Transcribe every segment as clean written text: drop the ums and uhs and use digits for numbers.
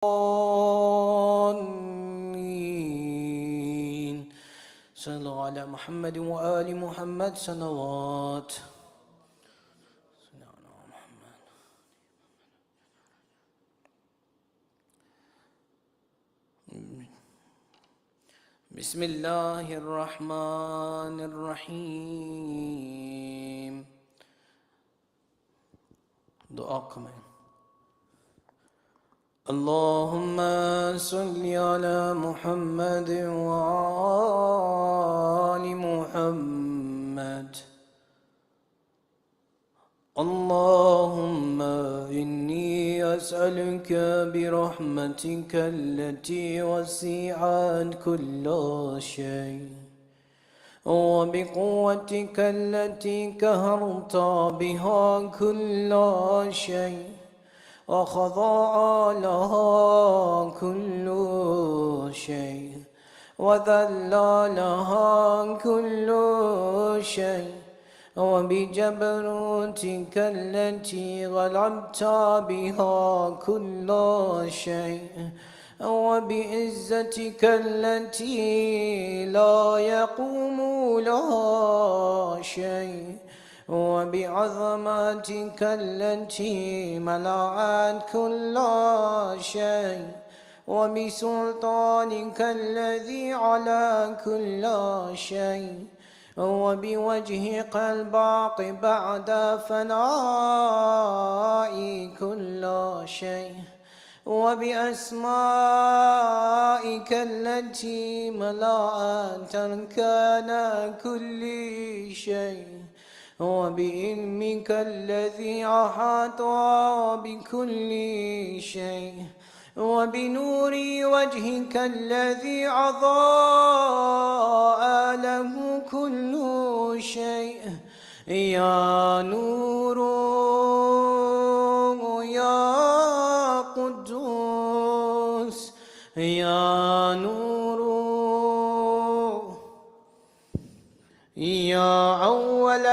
آمين. صلى الله على محمد وآل محمد صلوات. بسم الله الرحمن الرحيم. دعا كمان. اللهم صل على محمد وآل محمد. اللهم إني أسألك برحمتك التي وسعت كل شيء وبقوتك التي قهرت بها كل شيء وخضع لها كل شيء وذل لها كل شيء وبجبروتك التي غلبت بها كل شيء وبعزتك التي لا يقوم لها شيء وبعظمتك التي ملأت كل شيء وبسلطانك الذي على كل شيء وبوجهك الباقي بعد فناء كل شيء وبأسمائك التي ملأت أركان كل شيء وبعلمك الذي أحاط بكل شيء وبنور وجهك الذي أضاء له كل شيء. يا نور يا قدوس يا نور يا أول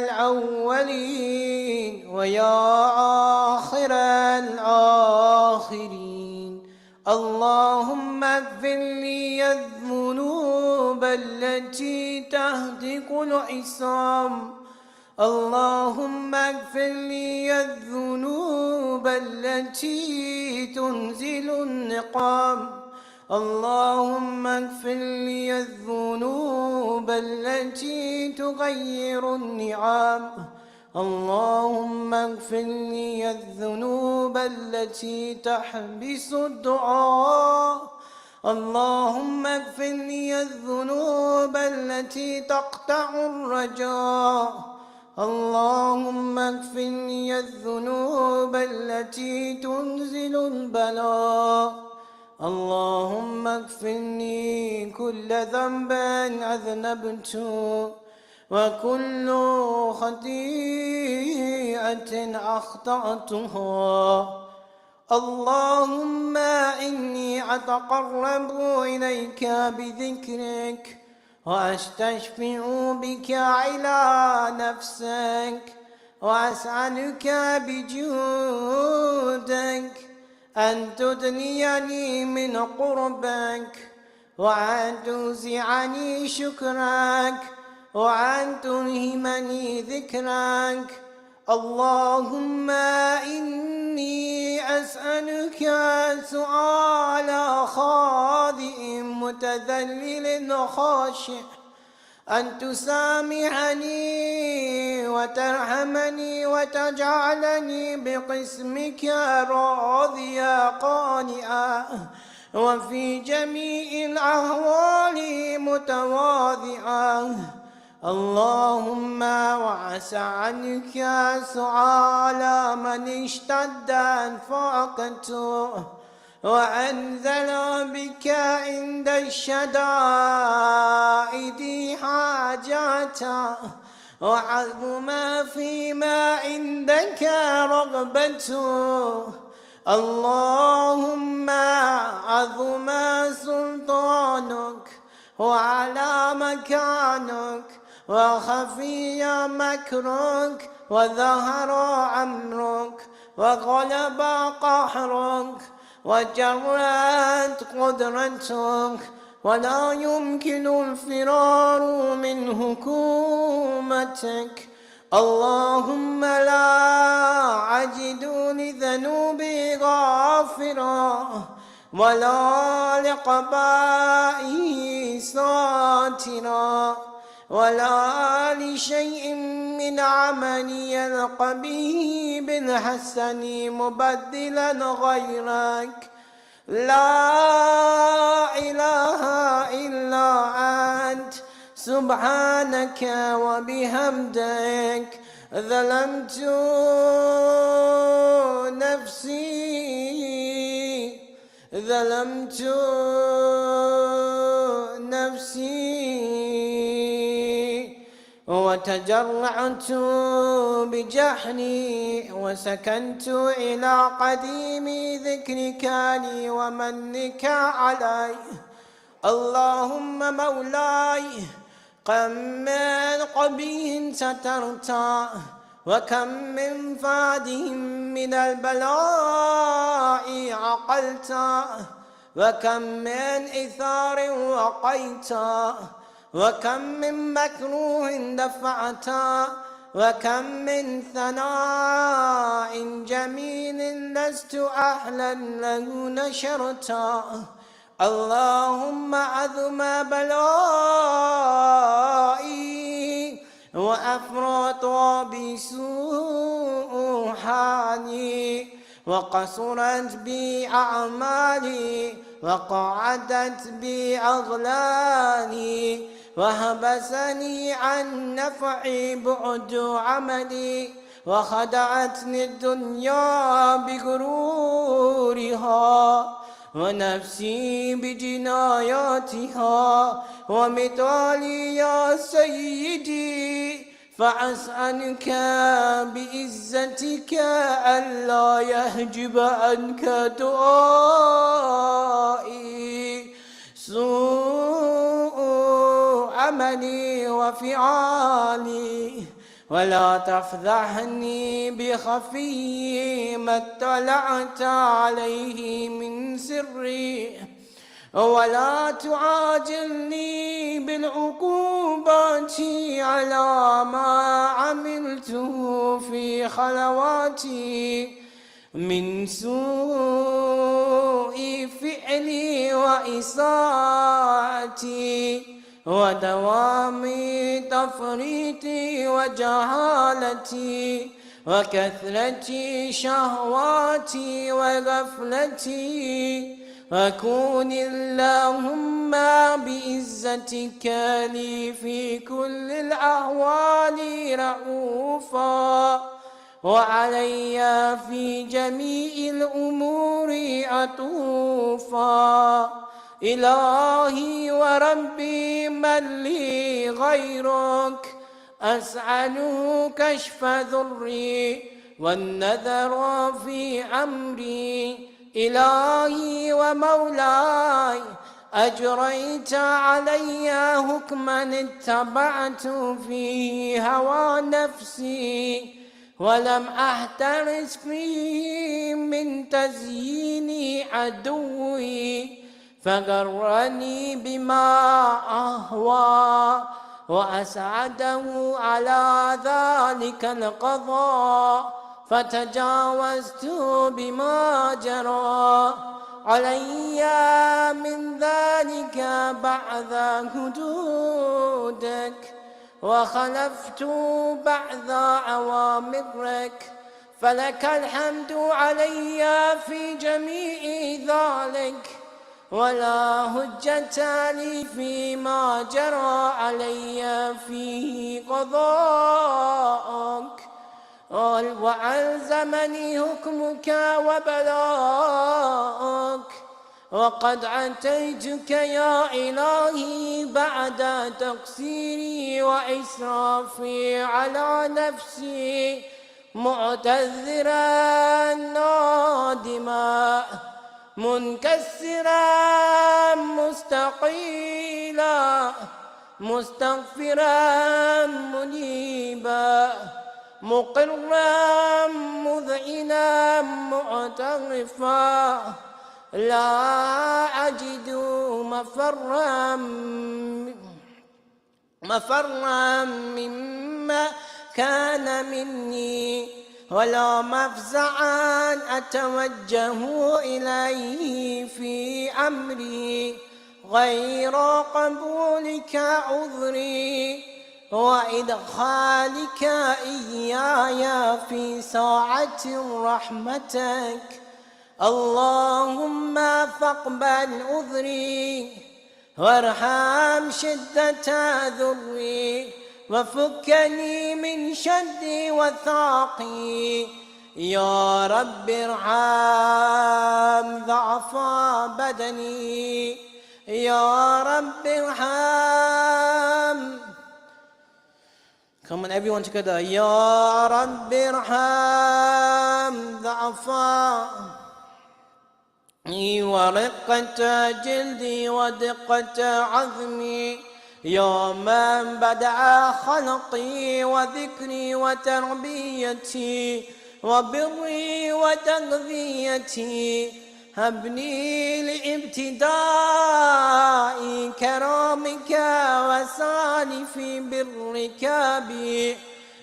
الأولين ويا آخر الآخرين. اللهم اغفر لي الذنوب التي تهتك العصام. اللهم اغفر لي الذنوب التي تنزل النقام. اللهم اغفر لي الذنوب التي تغير النعام. اللهم اغفر لي الذنوب التي تحبس الدعاء. اللهم اغفر لي الذنوب التي تقطع الرجاء. اللهم اغفر لي الذنوب التي تنزل البلاء. اللهم اغفر لي كل ذنب أذنبته وكل خطيئة أخطأتها. اللهم إني أتقرب إليك بذكرك وأستشفع بك إلى نفسك وأسألك بجودك أن تدنيني من قربك وأن توزعني شكرك وأن تلهمني ذكرك. اللهم إني أسألك سؤال خاضع متذلل خاشع أن تسامحني وترحمني وتجعلني بقسمك راضيا قانعا وفي جميع الأحوال متواضعا. اللهم وعسى عنك سؤال من اشتد فاقته وأنزل بك عند الشدائد حاجاته وعظم فيما عندك رغبته. اللهم عظم سلطانك وعلى مكانك وخفي مكرك وظهر أمرك وغلب قهرك وجرت قدرتك، ولا يمكن الفرار من حكومتك. اللهم لا أجد لذنوبي غافرا، ولا لقبائي ساترا، ولا لشيء من عملي القبيح بالحسن مبدلا غيرك. لا إله إلا أنت سبحانك وبحمدك. ظلمت نفسي وتجرعت بجهلي، وسكنت إلى قديم ذكرك لي ومنك علي. اللهم مولاي، كم من قبيح سترت، وكم من فادهم من البلاء عقلت، وكم من إثار وقيت، وكم من مكروه دفعت، وكم من ثناء جميل لست أهلا له نشرت. اللهم عظم بلائي وأفرط بسوء حالي، وقصرت بي أعمالي، وقعدت بي أغلالي، وحبسني عن نفعي بعد عملي، وخدعتني الدنيا بغرورها، ونفسي بجناياتها، ومثالي يا سيدي، فأسألك بعزتك ألا يحجب عنك دعائي سوء عملي وفعالي، ولا تفضحني بخفي ما اطلعت عليه من سري، ولا تعاجلني بالعقوبات على ما عملته في خلواتي من سوء فعلي وإساءتي، ودوام تفريطي وجهالتي، وكثرة شهواتي وغفلتي. وكن اللهم بعزتك لي في كل الأحوال رؤوفا، وعلي في جميع الأمور عطوفا. إلهي وربي، من لي غيرك؟ أسأله كشف ضري والنذر في أمري. إلهي ومولاي، أجريت علي حكما اتبعت فيه هوى نفسي، ولم أحترس فيه من تزيين عدوي، فغرني بما أهوى، وأسعده على ذلك القضاء، فتجاوزت بما جرى علي من ذلك بعد حدودك، وخلفت بعد أوامرك، فلك الحمد علي في جميع ذلك، ولا حجة لي فيما جرى علي فيه قضاءك. وألزمني حكمك وبلاءك، وقد أتيتك يا إلهي بعد تقصيري وإسرافي على نفسي، معتذرا نادما منكسرا مستقيلا، مستغفرا منيبا، مقرا مذعنا معترفا، لا أجد مفرا مما كان مني، ولا مفزعا أتوجه إليه في أمري غير قبولك عذري وإدخالك إياي في ساعة رحمتك. اللهم فاقبل عذري وارحم شدة ذري وفكني من شد وثاقي. يا رب ارحم ضعف بدني، يا رب ارحم. Come on everyone together. يا رب ارحم ضعف ورقة جلدي ودقة عظمي. يا من بدأ خلقي وذكري وتربيتي وبري وتغذيتي، هبني لابتداء كرامك وسالف برك بي.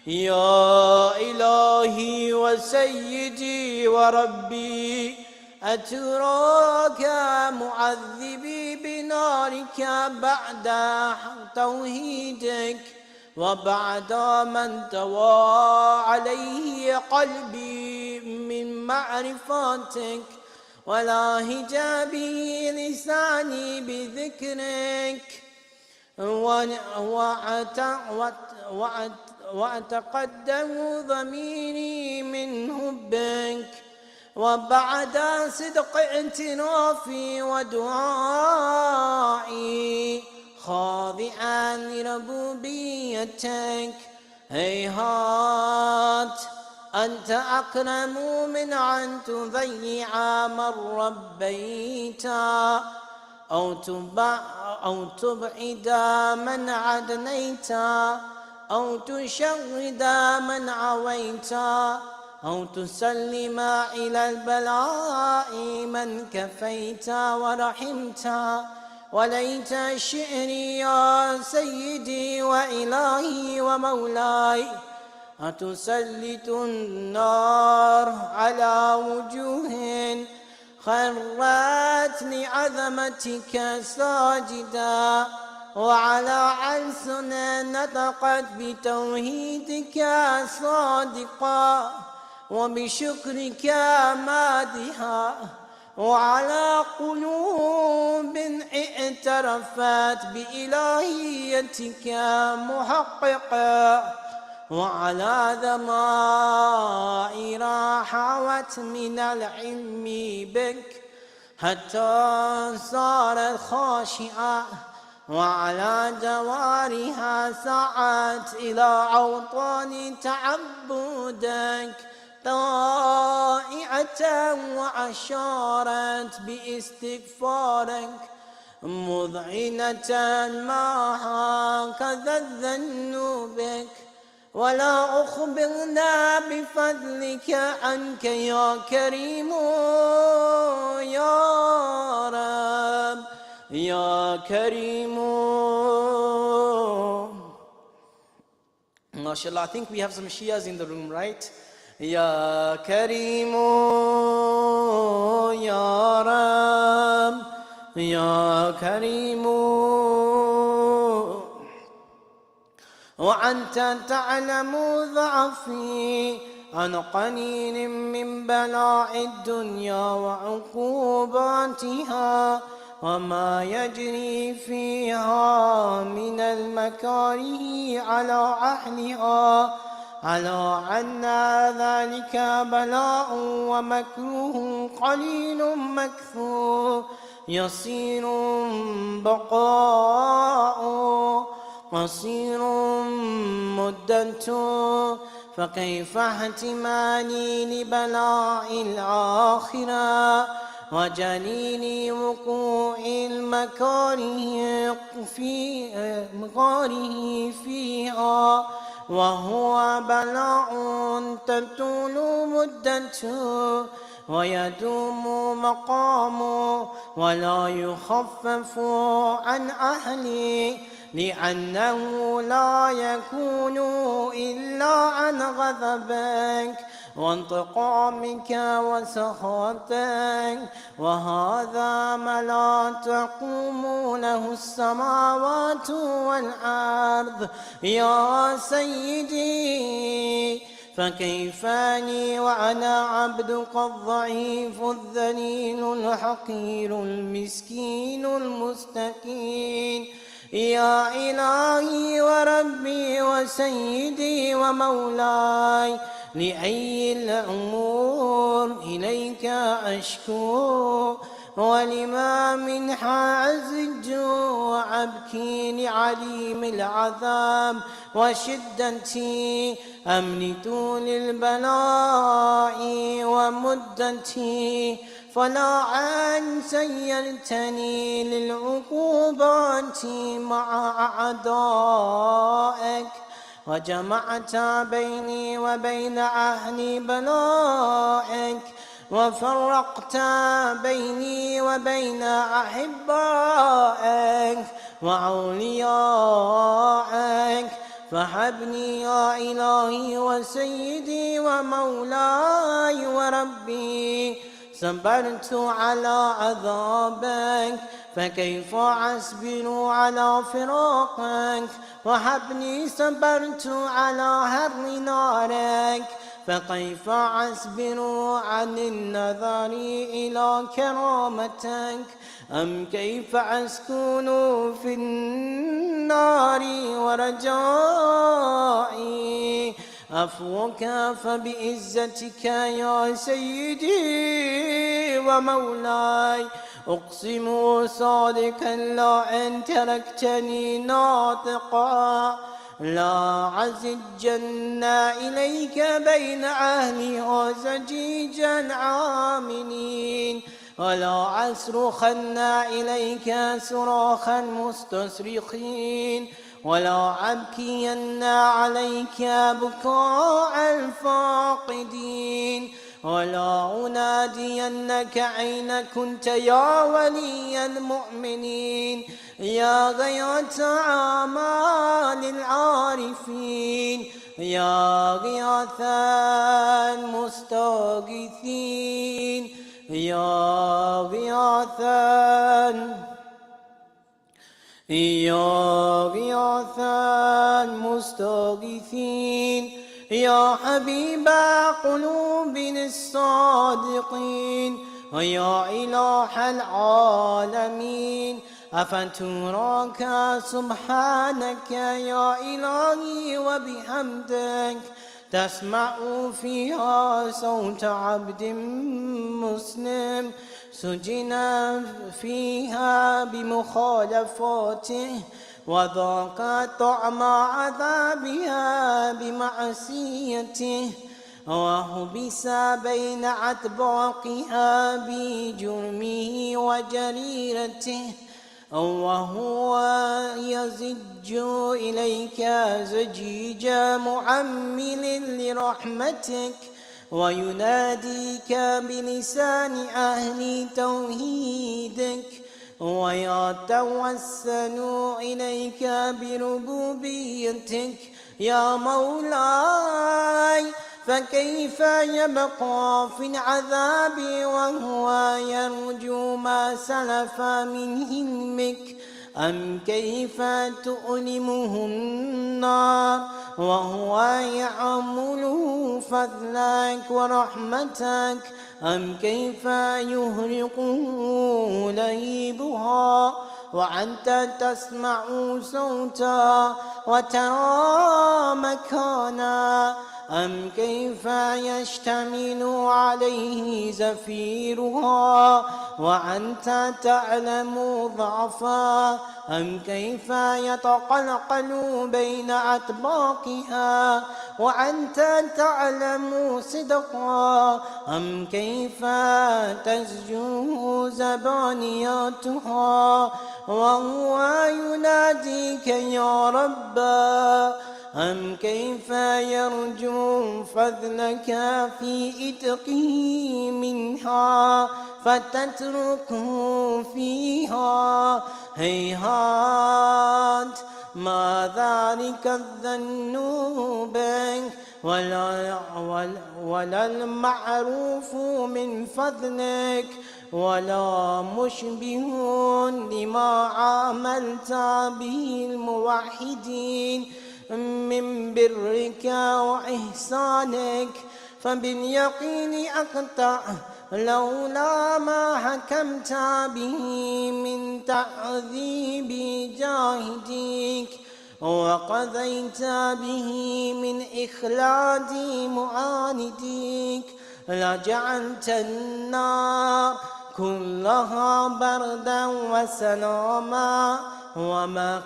يا إلهي وسيدي وربي، أتراك معذبي بنارك بعد توحيدك وبعد من توى عليه قلبي من معرفتك، ولا هجابي لساني بذكرك وأتقدم ضميري من حبك، وبعد صدق اعترافي ودعائي خاضعا لربوبيتك. هيهات أنت أكرم من أن تضيع من ربيت أو تبعد من عدنيت أو تشرد من عويت أو تسلم إلى البلاء من كفيت ورحمت. وليت شعري يا سيدي وإلهي ومولاي، أتسلط النار على وجوه خرت لعظمتك ساجدا، وعلى ألسن نطقت بتوحيدك صادقا وبشكرك مادحا، وعلى قلوب اعترفت بإلهيتك محققا، وعلى ضمائر حوت من العلم بك حتى صارت خاشعة، وعلى جوارها سعت إلى أوطان تعبدك طائعة، وأشارت باستغفارك مذعنة ما هكذا الظن بك. ولا أخبرنا بفضلك عنك يا كريم يا رب يا كريم. MashaAllah, I think we have some Shias in the room, right? Ya Kareem, Ya Rab, Ya Kareem. وأنت تعلم ضعفي عن قليل من بلاء الدنيا وعقوباتها وما يجري فيها من المكاره على أهلها، على أن ذلك بلاء ومكروه قليل مكثور يصير بقاء قصير مدة، فكيف احتمالي لبلاء الآخرة وجليل وقوع المكاره فيها، وهو بلاء تطول مدته ويدوم مقام ولا يخفف عن أهلي، لأنه لا يكون إلا عن غضبك وانتقامك وسخطك، وهذا ما لا تقوم له السماوات والأرض يا سيدي. فكيف لي وأنا عبدك الضعيف الذليل الحقير المسكين المستكين، يا إلهي وربي وسيدي ومولاي، لأي الأمور إليك أشكو، ولما من حازج وأبكي لعليم العذاب وشدتي أمن طول البلاء ومدتي، فلا عن سيرتني للعقوبات مع أعدائك، وجمعت بيني وبين أهل بلائك، وفرقت بيني وبين أحبائك وأوليائك، فهبني يا إلهي وسيدي ومولاي وربي. صبرت على عذابك فكيف أصبر على فراقك، وهبني صبرت على حر نارك فكيف أصبر عن النظر إلى كرامتك، أم كيف أسكن في النار ورجائي عفوك فبعزتك يا سيدي ومولاي. أقسم صادقا لا أن تركتني ناطقا لا عزجن إليك بين أهلها زجيجا عاملين، ولا أصرخن إليك صراخا مستصرخين، ولا أبكين عليك بكاء الفاقدين، ولا أنادينك أين كنت يا ولي المؤمنين، يا غياث آمال العارفين، يا غياث المستغيثين، يا غياث المستغيثين، يا حبيب قلوبنا الصادقين، ويا إله العالمين. أفتراك سبحانك يا إلهي وبحمدك تسمع فيها صوت عبد مسلم سجن فيها بمخالفاته، وذاق طعم عذابها بمعصيته، وحبس بين أطباقها بجرمه وجريرته، وهو يزج إليك زجيج معمل لرحمتك، ويناديك بلسان أهل توحيدك، ويتوسل إليك بربوبيتك يا مولاي. فكيف يبقى في العذاب وهو يرجو ما سلف من حلمك، أم كيف تؤلمه النار وهو يعمل فضلك ورحمتك، أم كيف يهرقه لهيبها وأنت تسمع صوتا وترى مكانا، أم كيف يشتمل عليه زفيرها وأنت تعلم ضعفا، أم كيف يتقلقل بين أطباقها وأنت تعلم صدقا، أم كيف تزجو زبانياتها وهو يناديك يا رب، أم كيف يرجو فضلك في إتقه منها فتتركه فيها؟ هيهات ما ذلك الظن بك ولا المعروف من فضلك ولا مشبه لما عاملت به الموحدين من برك وإحسانك. فباليقين أقطع لولا ما حكمت به من تعذيب جاهديك وقضيت به من إخلاد معانديك لجعلت النار كلها بردا وسلاما وما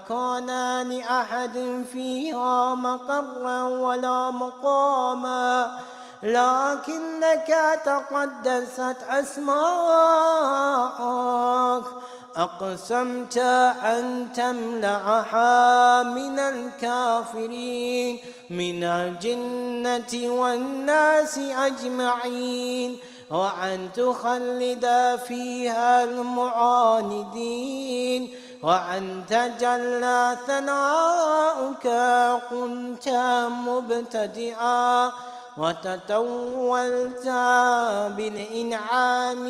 كان لأحد فيها مقرا ولا مقاما، لكنك تقدست أسماءك أقسمت أن تملأها من الكافرين من الجنة والناس أجمعين، وأن تخلد فيها المعاندين، وأن تجلى ثناؤك كنت مبتدئا وتطولت بالإنعام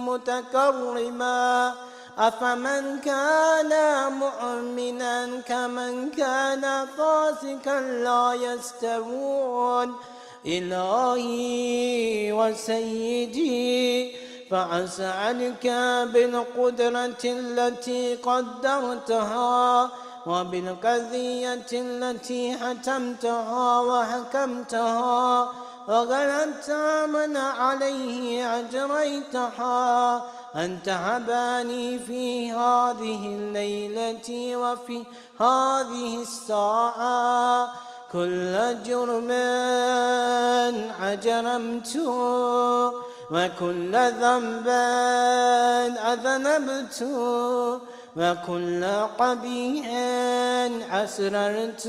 متكرما. أفمن كان مؤمنا كمن كان فاسقا لا يستوون. إلهي وسيدي فأسألك بالقدرة التي قدرتها وبالقضية التي حتمتها وحكمتها وغلبت من عليه أجريتها أن تهبني في هذه الليلة وفي هذه الساعة كل جرم أجرمته وكل ذنب أذنبته وكل قبيح أسررت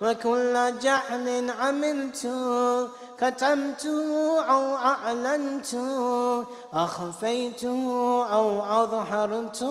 وكل جهل عملت كتمت أو أعلنت أخفيت أو أظهرت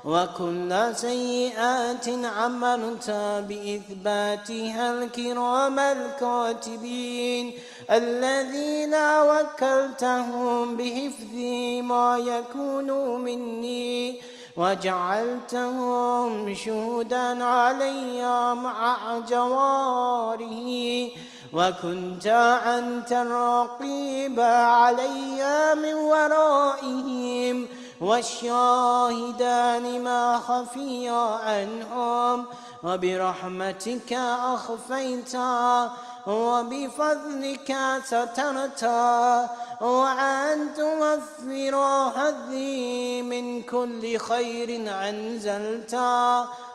وكل سيئات عملت بإثباتها الكرام الكاتبين الذين وكلتهم بحفظ ما يكون مني وجعلتهم شهودا علي مع جواره، وكنت أنت الرقيب علي من ورائهم والشاهدان ما خفي عنهم، وبرحمتك أخفيت وبفضلك سترت، وأن توفر هذي من كل خير أنزلت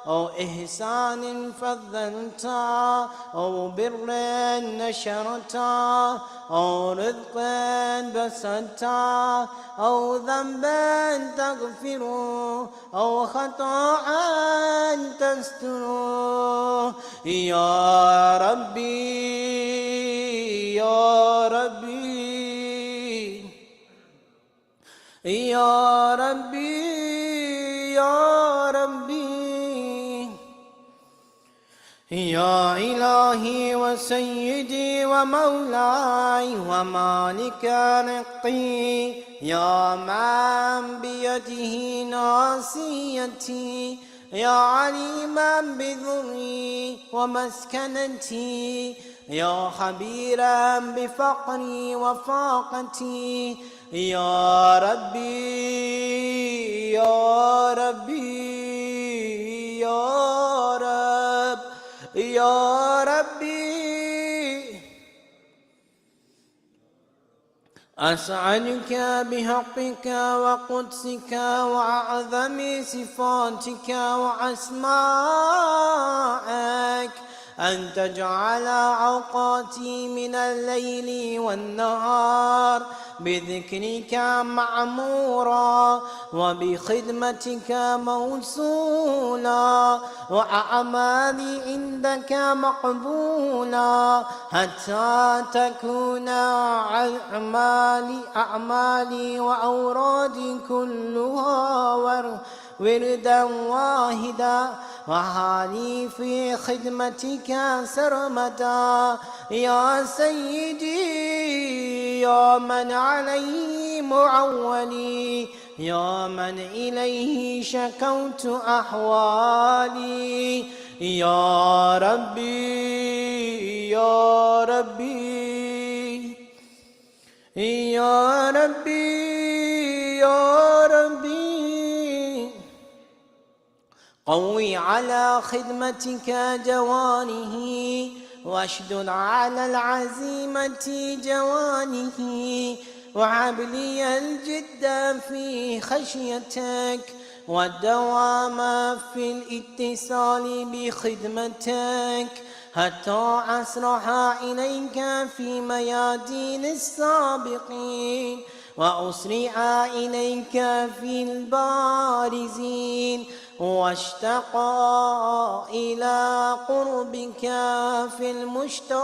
أو إحسان فضلت أو بر نشرت أو رزق بسطت أو ذنبا تغفر أو خطأ تستر. يا ربي يا ربي يا ربي يا ربي يا إلهي وسيدي ومولاي ومالك رقي، يا من بيده ناصيتي، يا عليما بذري ومسكنتي، يا خبيرا بفقري وفاقتي. يا ربي يا ربي يا رب يا ربي أسألك بحقك وقدسك وأعظم صفاتك وأسمائك أن تجعل أوقاتي من الليل والنهار بذكرك معمورا وبخدمتك موصولا وأعمالي عندك مقبولا حتى تكون أعمالي وأورادي كلها وردا واحدا وحالي في خدمتك سرمدا يا سيدي يا من عليه معولي يا من إليه شكوت أحوالي يا ربي يا ربي يا ربي يا ربي قوي على خدمتك جوانه واشدد على العزيمة جوانه وهب لي الجد في خشيتك والدوام في الاتصال بخدمتك حتى أسرح إليك في ميادين السابقين وأسرع إليك في البارزين واشتقى إلى قربك في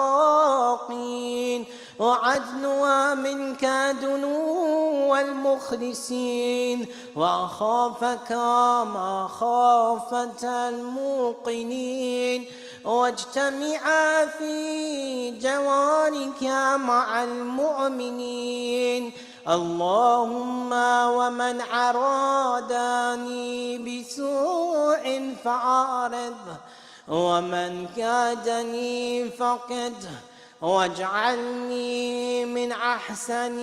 المشتاقين وعدنوا منك دنو المخلصين وأخافك ما خافت الموقنين واجتمعا في جوارك مع المؤمنين اللهم ومن أرادني بسوء فأعرضه ومن كادني فقده واجعلني من أحسن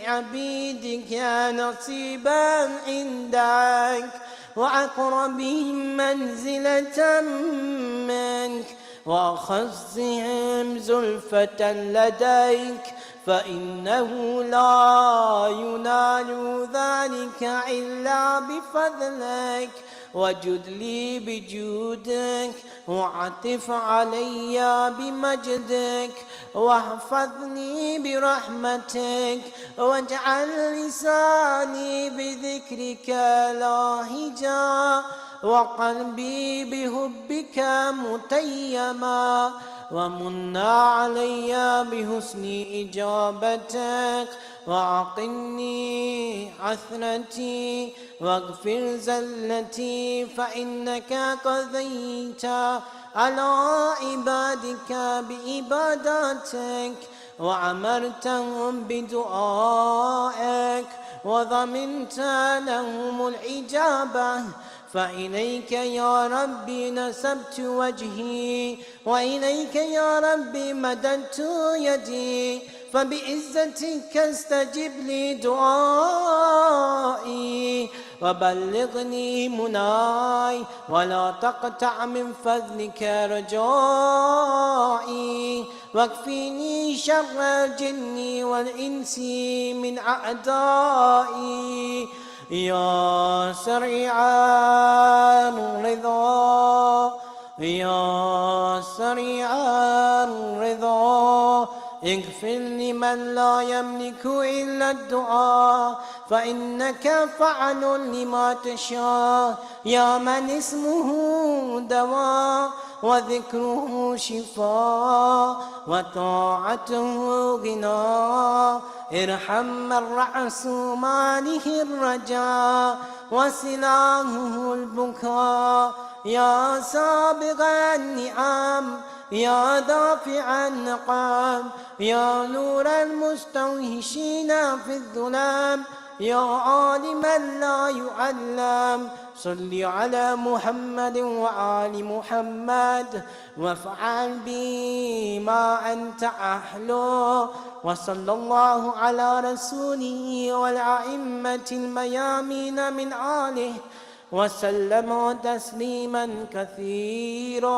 عبيدك نصيبا عندك وأقربهم منزلة منك وأخصهم زلفة لديك فإنه لا ينال ذلك إلا بفضلك وجد لي بجودك وعطف علي بمجدك واحفظني برحمتك واجعل لساني بذكرك لاهجا وقلبي بحبك متيما ومن علي بحسن إجابتك وأعقني عثرتي واغفر زلتي فإنك قضيت على عبادك بعباداتك وأمرتهم بدعائك وضمنت لهم الإجابة فإليك يا ربي نسبت وجهي وإليك يا ربي مددت يدي فبعزتك استجب لي دعائي وبلغني مناي ولا تقطع من فضلك رجائي واكفيني شر الجن والإنس من أعدائي يا سريع الرضا يا سريع الرضا اغفر لمن لا يملك إلا الدعاء فإنك فعل لما تشاء يا من اسمه دواء وذكره شفاء وطاعته غنى ارحم من رأس ماله الرجاء وسلاهه البكاء يا سابغ النعم يا دافع النقام يا نور المستوحشين في الظلام يا عالما لا يعلم صل على محمد وآل محمد وافعل بي ما أنت أهله وصلى الله على رسوله والأئمة الميامين من آله وسلم تسليما كثيرا.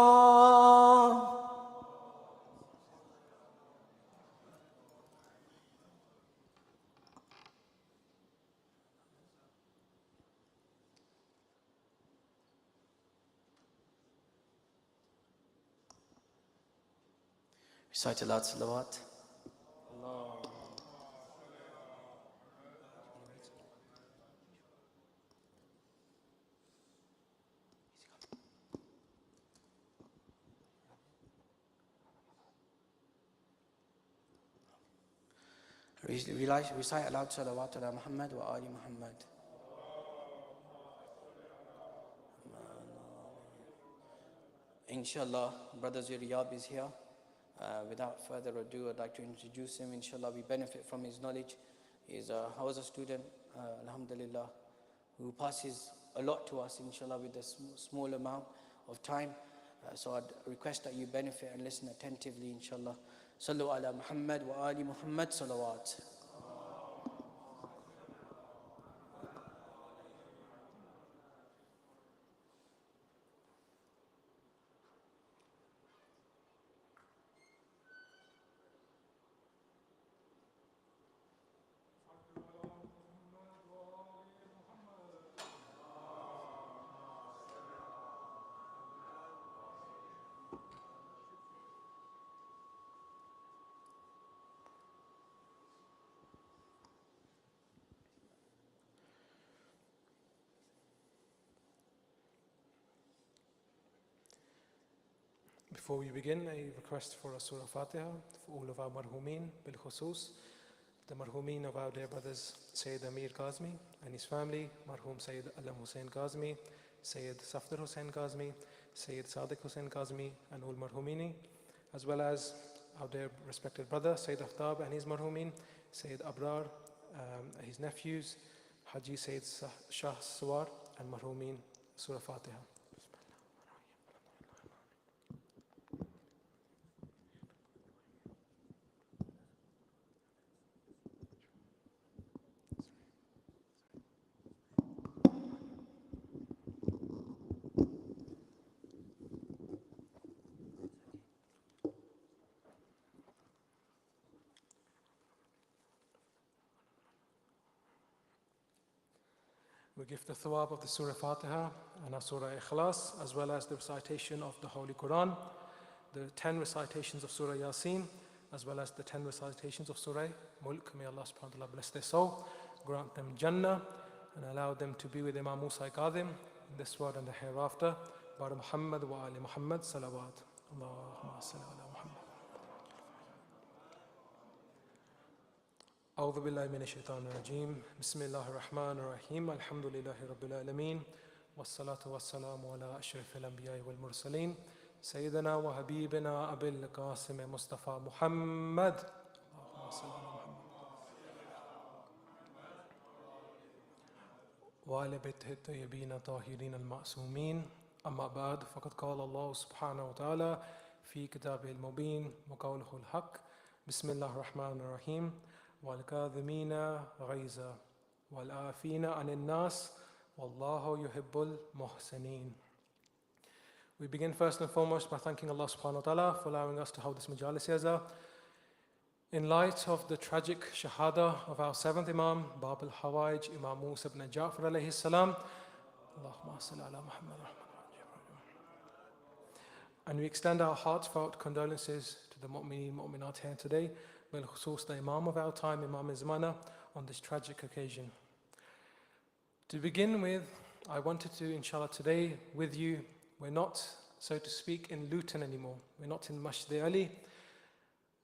Recite aloud salawat. Recite aloud salawat ala Muhammad wa ali Muhammad. Inshallah, Brother Zuriyab is here. Without further ado, I'd like to introduce him. Inshallah, we benefit from his knowledge. He's a Hawza student, alhamdulillah, who passes a lot to us, inshallah, with a small amount of time. So I'd request that you benefit and listen attentively, inshallah. Sallu ala Muhammad wa ali Muhammad salawat. Before we begin, a request for a Surah Fatiha for all of our marhumeen, bil khusus, the marhumeen of our dear brothers Sayyid Amir Kazmi and his family, marhum Sayyid Alam Hussain Kazmi, Sayyid Safdar Hussain Kazmi, Sayyid Sadiq Hussain Kazmi, and all marhumeeni, as well as our dear respected brother Sayyid Aftab and his marhumeen, Sayyid Abrar, his nephews, Haji Sayyid Shah Sawar, and marhumeen. Surah Fatiha. We give the thawab of the Surah Fatiha and our Surah Ikhlas, as well as the recitation of the Holy Quran, the 10 recitations of Surah Yasin, as well as the 10 recitations of Surah Mulk. May Allah subhanahu wa ta'ala bless their soul, grant them Jannah, and allow them to be with Imam Musa al-Kazim in this world and the hereafter. Bar Muhammad wa ali Muhammad salawat. Allahumma salli ala Muhammad. أعوذ بالله من الشيطان الرجيم بسم الله الرحمن الرحيم الحمد لله رب العالمين والصلاة والسلام على أشرف الأنبياء والمرسلين سيدنا وحبيبنا أبي القاسم مصطفى محمد اللهم صل على محمد وعلى بيته الطيبين الطاهرين المعصومين أما بعد فقد قال الله سبحانه وتعالى في كتابه المبين وقوله الحق بسم الله الرحمن الرحيم والكاظمين غيظ والعافين عن الناس والله يحب المحسنين. We begin first and foremost by thanking Allah subhanahu wa ta'ala for allowing us to hold this Majlis here. In light of the tragic Shahadat of our 7th Imam, Bab al-Hawaij, Imam Musa ibn Ja'far عليه السلام, Allahumma salli ala Muhammad. And we extend our heartfelt condolences to the mu'mineen, mu'minat here today, bil khusus the Imam of our time, Imam Zamana, on this tragic occasion. To begin with, I wanted to, inshallah, today with you, we're not, so to speak, in Luton anymore. We're not in Masjid-e-Ali.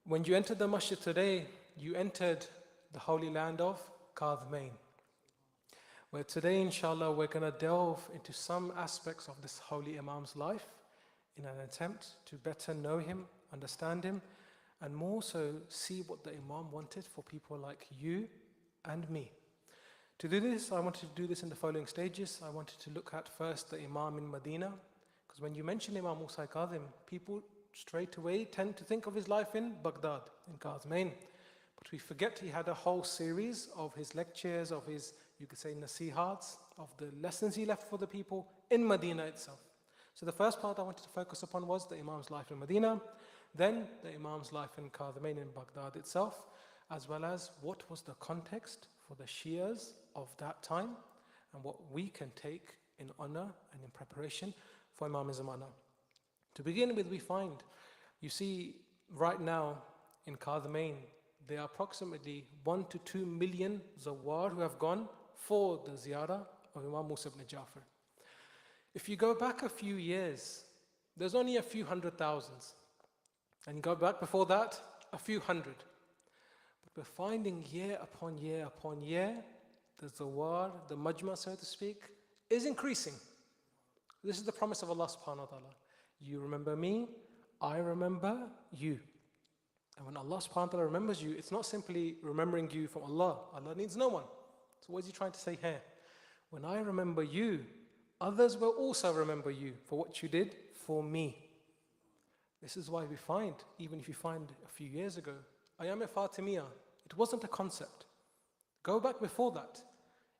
When you entered the masjid today, you entered the holy land of Qadhmain, where today, inshallah, we're going to delve into some aspects of this holy Imam's life in an attempt to better know him, understand him, and more so see what the Imam wanted for people like you and me. To do this, I wanted to do this in the following stages. I wanted to look at first the Imam in Medina, because when you mention Imam Musa al-Kazim, people straight away tend to think of his life in Baghdad, in Qadhmain. But we forget he had a whole series of his lectures, of his, you could say, nasihats, of the lessons he left for the people in Medina itself. So the first part I wanted to focus upon was the Imam's life in Medina, then the Imam's life in Qadhmain in Baghdad itself, as well as what was the context for the Shias of that time and what we can take in honor and in preparation for Imam Zamana. To begin with, we find, you see, right now in Kazimain, there are approximately 1 to 2 million zawar who have gone for the ziyarah of Imam Musa ibn Ja'far. If you go back a few years, there's only a few hundred thousands. And you go back before that, a few hundred. But we're finding year upon year upon year, the zawar, the majma, so to speak, is increasing. This is the promise of Allah subhanahu wa ta'ala. You remember me, I remember you. And when Allah subhanahu wa ta'ala remembers you, it's not simply remembering you from Allah. Allah needs no one. So what is He trying to say here? When I remember you, others will also remember you for what you did for me. This is why we find, even if you find a few years ago, Ayam Fatimiyya, it wasn't a concept. Go back before that.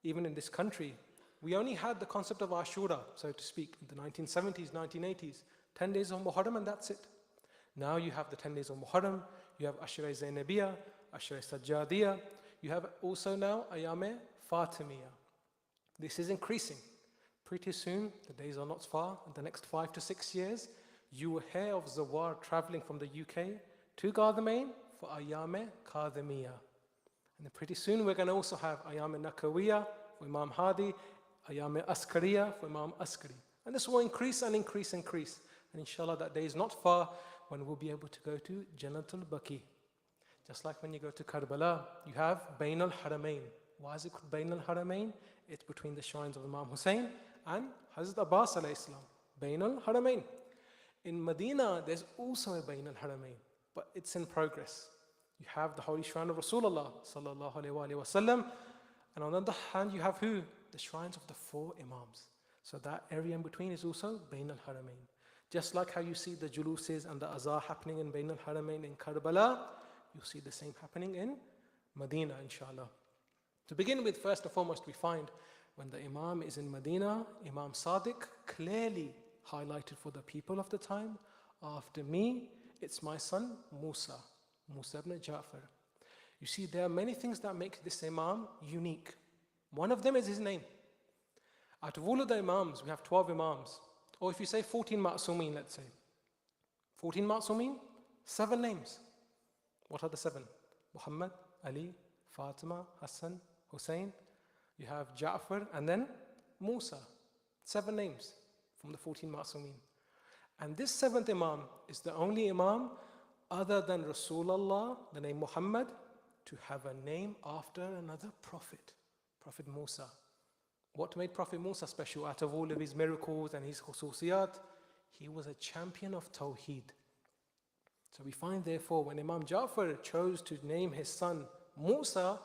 Even in this country, we only had the concept of Ashura, so to speak, in the 1970s, 1980s. 10 days of Muharram and that's it. Now you have the 10 days of Muharram, you have Ashura Zainabiyya, Ashura Sajjadiyya, you have also now Ayam Fatimiyya. This is increasing. Pretty soon, the days are not far, in the next 5 to 6 years, you will hear of Zawar traveling from the UK to Kazimain for Ayam Kazimiyya. And then pretty soon we're going to also have Ayam Nakawiyya for Imam Hadi, Ayam Askariya for Imam Askari. And this will increase and increase and increase. And inshallah that day is not far when we'll be able to go to Jannatul Baqi. Just like when you go to Karbala, you have Bain al-Haramain. Why is it called Bain al-Haramain? It's between the shrines of Imam Hussein and Hazrat Abbas alayhi salam. Bain al-Haramain. In Medina, there's also a Bain al-Haramain, but it's in progress. You have the holy shrine of Rasulullah sallallahu alayhi wa sallam, and on the other hand, you have who? The shrines of the 4 Imams. So that area in between is also Bain al-Haramain. Just like how you see the juluses and the azar happening in Bain al-Haramain in Karbala, you'll see the same happening in Medina, inshallah. To begin with, first and foremost, we find when the Imam is in Medina, Imam Sadiq clearly highlighted for the people of the time, after me, it's my son Musa, Musa ibn Ja'far. You see, there are many things that make this Imam unique. One of them is his name. Out of all of the Imams, we have 12 Imams. Or if you say 14 Ma'sumin, let's say. 14 Ma'sumin, 7 names. What are the 7? Muhammad, Ali, Fatima, Hassan, Hussein. You have Ja'far and then Musa. 7 names from the 14 Ma'sumin. And this 7th Imam is the only Imam other than Rasulullah, the name Muhammad, to have a name after another prophet, Prophet Musa. What made Prophet Musa special out of all of his miracles and his khususiyat? He was a champion of Tawheed. So we find therefore when Imam Ja'far chose to name his son Musa,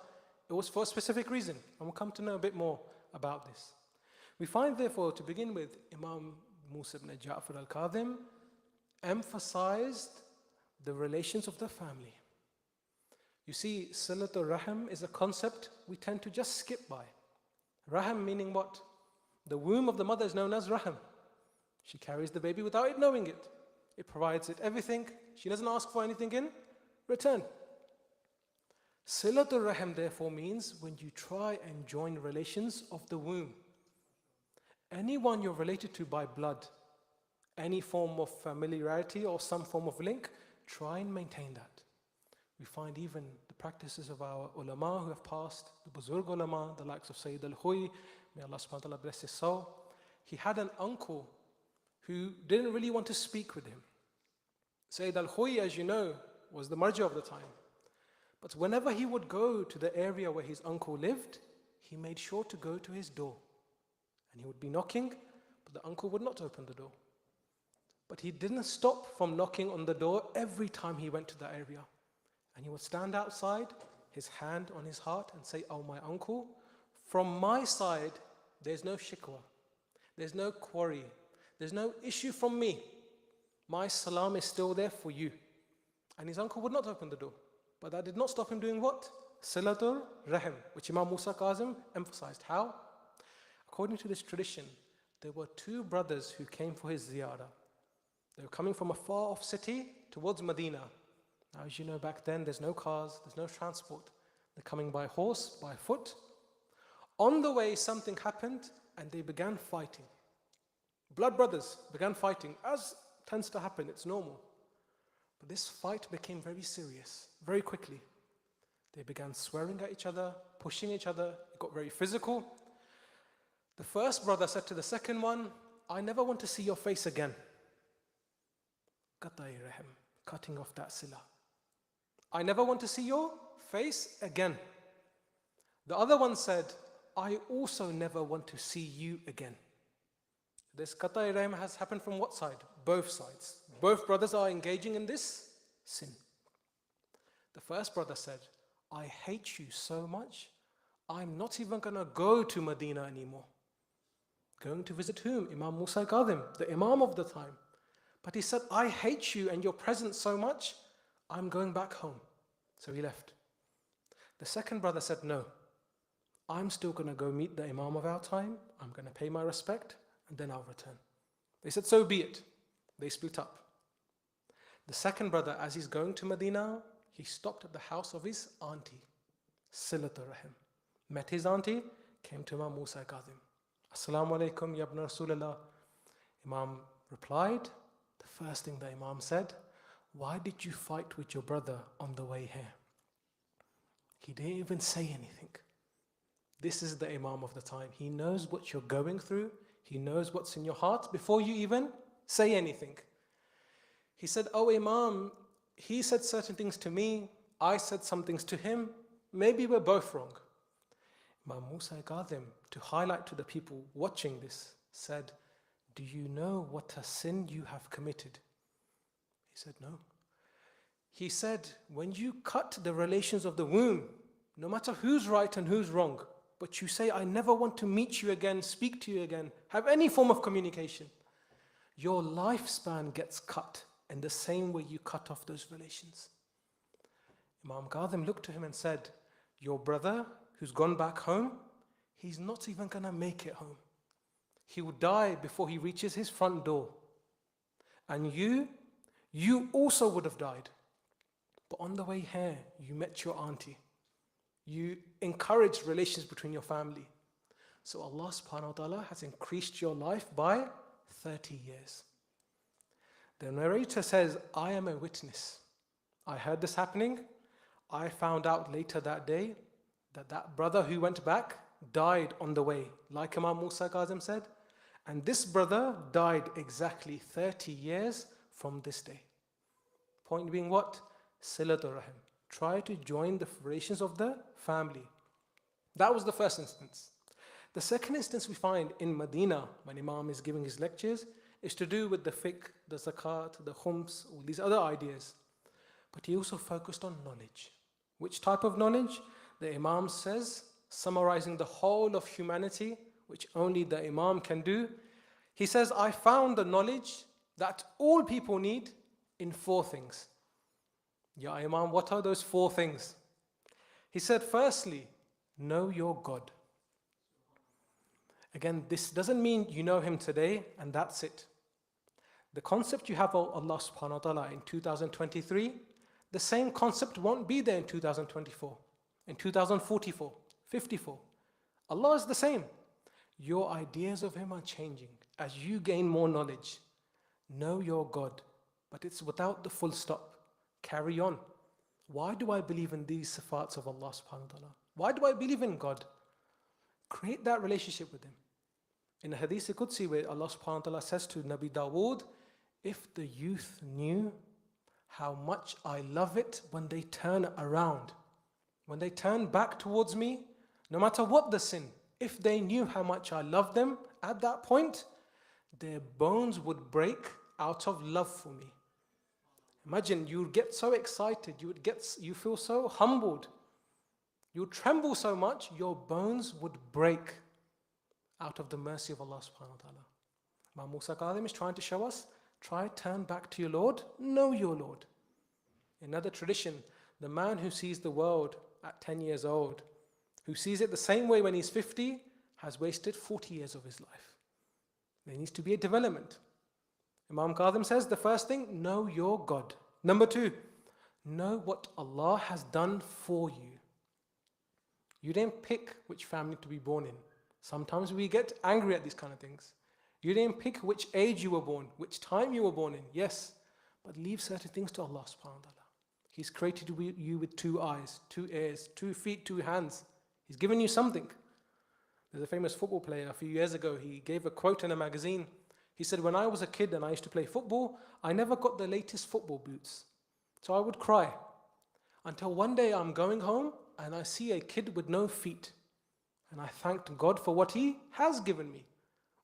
it was for a specific reason. And we'll come to know a bit more about this. We find therefore, to begin with, Imam Musa ibn Ja'far al-Kazim emphasized the relations of the family. You see, Silatul Rahim is a concept we tend to just skip by. Rahim meaning what? The womb of the mother is known as Rahim. She carries the baby without it knowing it. It provides it everything. She doesn't ask for anything in return. Silatul Rahim therefore means when you try and join relations of the womb. Anyone you're related to by blood, any form of familiarity or some form of link, try and maintain that. We find even the practices of our ulama who have passed, the Buzurg ulama, the likes of Sayyid al-Huy, may Allah subhanahu wa ta'ala bless his soul. He had an uncle who didn't really want to speak with him. Sayyid al-Huy, as you know, was the marja of the time. But whenever he would go to the area where his uncle lived, he made sure to go to his door. And he would be knocking, but the uncle would not open the door. But he didn't stop from knocking on the door every time he went to that area. And he would stand outside, his hand on his heart, and say, "Oh, my uncle, from my side, there's no shikwa. There's no quarry. There's no issue from me. My salam is still there for you." And his uncle would not open the door. But that did not stop him doing what? Silatul Rahim, which Imam Musa Kazim emphasized. How? According to this tradition, there were 2 brothers who came for his ziyarah. They were coming from a far off city towards Medina. Now, as you know, back then, there's no cars, there's no transport. They're coming by horse, by foot. On the way, something happened and they began fighting. Blood brothers began fighting, as tends to happen, it's normal. But this fight became very serious, very quickly. They began swearing at each other, pushing each other. It got very physical. The first brother said to the second one, I never want to see your face again. Qat'i rahim, cutting off that sila. I never want to see your face again. The other one said, I also never want to see you again. This qat'i rahim has happened from what side? Both sides. Both brothers are engaging in this sin. The first brother said, I hate you so much, I'm not even going to go to Medina anymore. Going to visit whom? Imam Musa al-Kazim, the Imam of the time. But he said, I hate you and your presence so much, I'm going back home. So he left. The second brother said, no, I'm still going to go meet the Imam of our time, I'm going to pay my respect, and then I'll return. They said, so be it. They split up. The second brother, as he's going to Medina, he stopped at the house of his auntie, Silatul Rahim. Met his auntie, came to Imam Musa al-Kazim. Assalamu alaikum, ya ibn Rasulullah. Imam replied, the first thing the Imam said, why did you fight with your brother on the way here? He didn't even say anything. This is the Imam of the time. He knows what you're going through. He knows what's in your heart before you even say anything. He said, oh Imam, he said certain things to me, I said some things to him, maybe we're both wrong. Imam Musa al-Kazim, to highlight to the people watching this, said, do you know what a sin you have committed? He said, no. He said, when you cut the relations of the womb, no matter who's right and who's wrong, but you say, I never want to meet you again, speak to you again, have any form of communication, your lifespan gets cut in the same way you cut off those relations. Imam Kazim looked to him and said, your brother who's gone back home, he's not even going to make it home. He will die before he reaches his front door. And you also would have died. But on the way here, you met your auntie. You encouraged relations between your family. So Allah subhanahu wa ta'ala has increased your life by 30 years. The narrator says, I am a witness. I heard this happening. I found out later that day that that brother who went back died on the way, like Imam Musa al-Kazim said. And this brother died exactly 30 years from this day. Point being what? Silatul Rahim. Try to join the relations of the family. That was the first instance. The second instance we find in Medina, when Imam is giving his lectures, is to do with the fiqh, the zakat, the khums, all these other ideas. But he also focused on knowledge. Which type of knowledge? The Imam says, summarizing the whole of humanity, which only the Imam can do. He says, I found the knowledge that all people need in 4 things. Ya Imam, what are those 4 things? He said, firstly, know your God. Again, this doesn't mean you know Him today and that's it. The concept you have of Allah subhanahu wa ta'ala in 2023, the same concept won't be there in 2024, in 2044, 54. Allah is the same. Your ideas of Him are changing as you gain more knowledge. Know your God, but it's without the full stop. Carry on. Why do I believe in these sifats of Allah subhanahu wa ta'ala? Why do I believe in God? Create that relationship with Him. In the Hadith Qudsi where Allah subhanahu wa ta'ala says to Nabi Dawood, if the youth knew how much I love it when they turn around, when they turn back towards me, no matter what the sin, if they knew how much I love them at that point, their bones would break out of love for me. Imagine, you would get so excited, you feel so humbled, you would tremble so much, your bones would break out of the mercy of Allah subhanahu wa ta'ala. Imam Musa al-Kazim is trying to show us, try turn back to your Lord, know your Lord. In another tradition, the man who sees the world at 10 years old, who sees it the same way when he's 50, has wasted 40 years of his life. There needs to be a development. Imam Kazim says, the first thing, know your God. Number 2, know what Allah has done for you. You didn't pick which family to be born in. Sometimes we get angry at these kind of things. You didn't pick which age you were born, which time you were born in, yes. But leave certain things to Allah subhanahu wa ta'ala. He's created you with 2 eyes, 2 ears, 2 feet, 2 hands. He's given you something. There's a famous football player a few years ago. He gave a quote in a magazine. He said, when I was a kid and I used to play football, I never got the latest football boots. So I would cry. Until one day I'm going home and I see a kid with no feet. And I thanked God for what He has given me.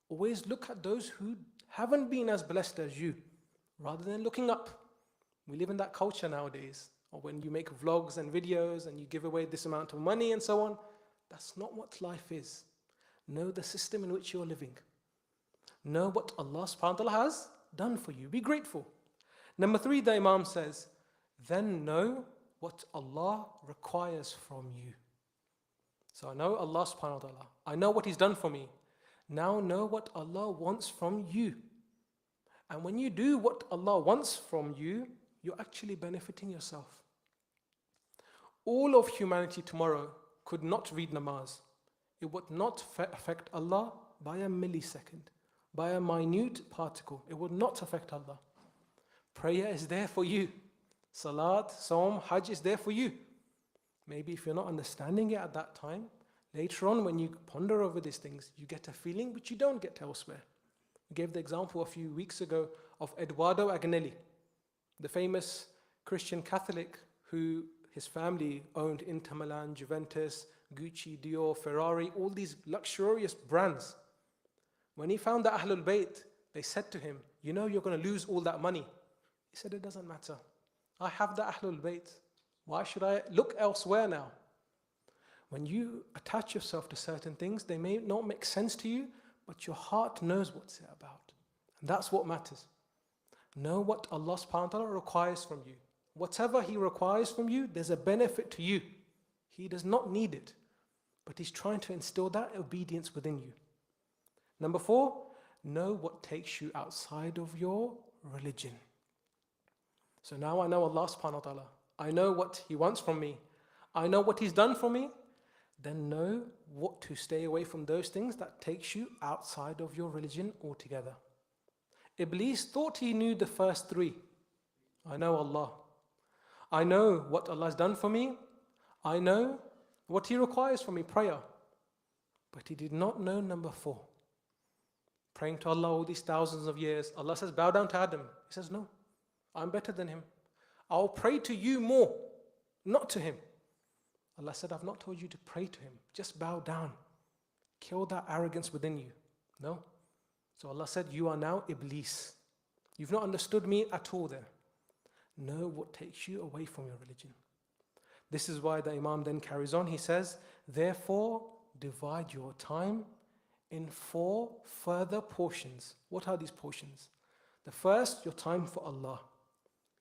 Always look at those who haven't been as blessed as you, rather than looking up. We live in that culture nowadays, or when you make vlogs and videos and you give away this amount of money and so on. That's not what life is. Know the system in which you're living. Know what Allah subhanahu wa ta'ala has done for you. Be grateful. Number 3, the Imam says, then know what Allah requires from you. So I know Allah subhanahu wa ta'ala. I know what He's done for me. Now know what Allah wants from you. And when you do what Allah wants from you, you're actually benefiting yourself. All of humanity tomorrow could not read namaz. It would not affect Allah by a millisecond, by a minute particle. It would not affect Allah. Prayer is there for you. Salat, Saum, Hajj is there for you. Maybe if you're not understanding it at that time, later on when you ponder over these things, you get a feeling which you don't get elsewhere. We gave the example a few weeks ago of Edoardo Agnelli, the famous Christian Catholic who his family owned Inter Milan, Juventus, Gucci, Dior, Ferrari, all these luxurious brands. When he found the Ahlul Bayt, they said to him, you know you're going to lose all that money. He said, it doesn't matter. I have the Ahlul Bayt. Why should I look elsewhere now? When you attach yourself to certain things, they may not make sense to you, but your heart knows what's it about. And that's what matters. Know what Allah subhanahu wa ta'ala requires from you. Whatever He requires from you, there's a benefit to you. He does not need it, but He's trying to instill that obedience within you. Number 4, know what takes you outside of your religion. So now I know Allah subhanahu wa ta'ala. I know what He wants from me. I know what He's done for me. Then know what to stay away from those things that takes you outside of your religion altogether. Iblis thought he knew the first 3. I know Allah. I know what Allah has done for me. I know what He requires from me, prayer. But he did not know number 4. Praying to Allah all these thousands of years. Allah says, bow down to Adam. He says, no, I'm better than him. I'll pray to you more, not to him. Allah said, I've not told you to pray to him. Just bow down. Kill that arrogance within you. No. So Allah said, you are now Iblis. You've not understood me at all there. Know what takes you away from your religion. This is why the Imam then carries on. He says, therefore, divide your time in 4 further portions. What are these portions? The first, your time for Allah.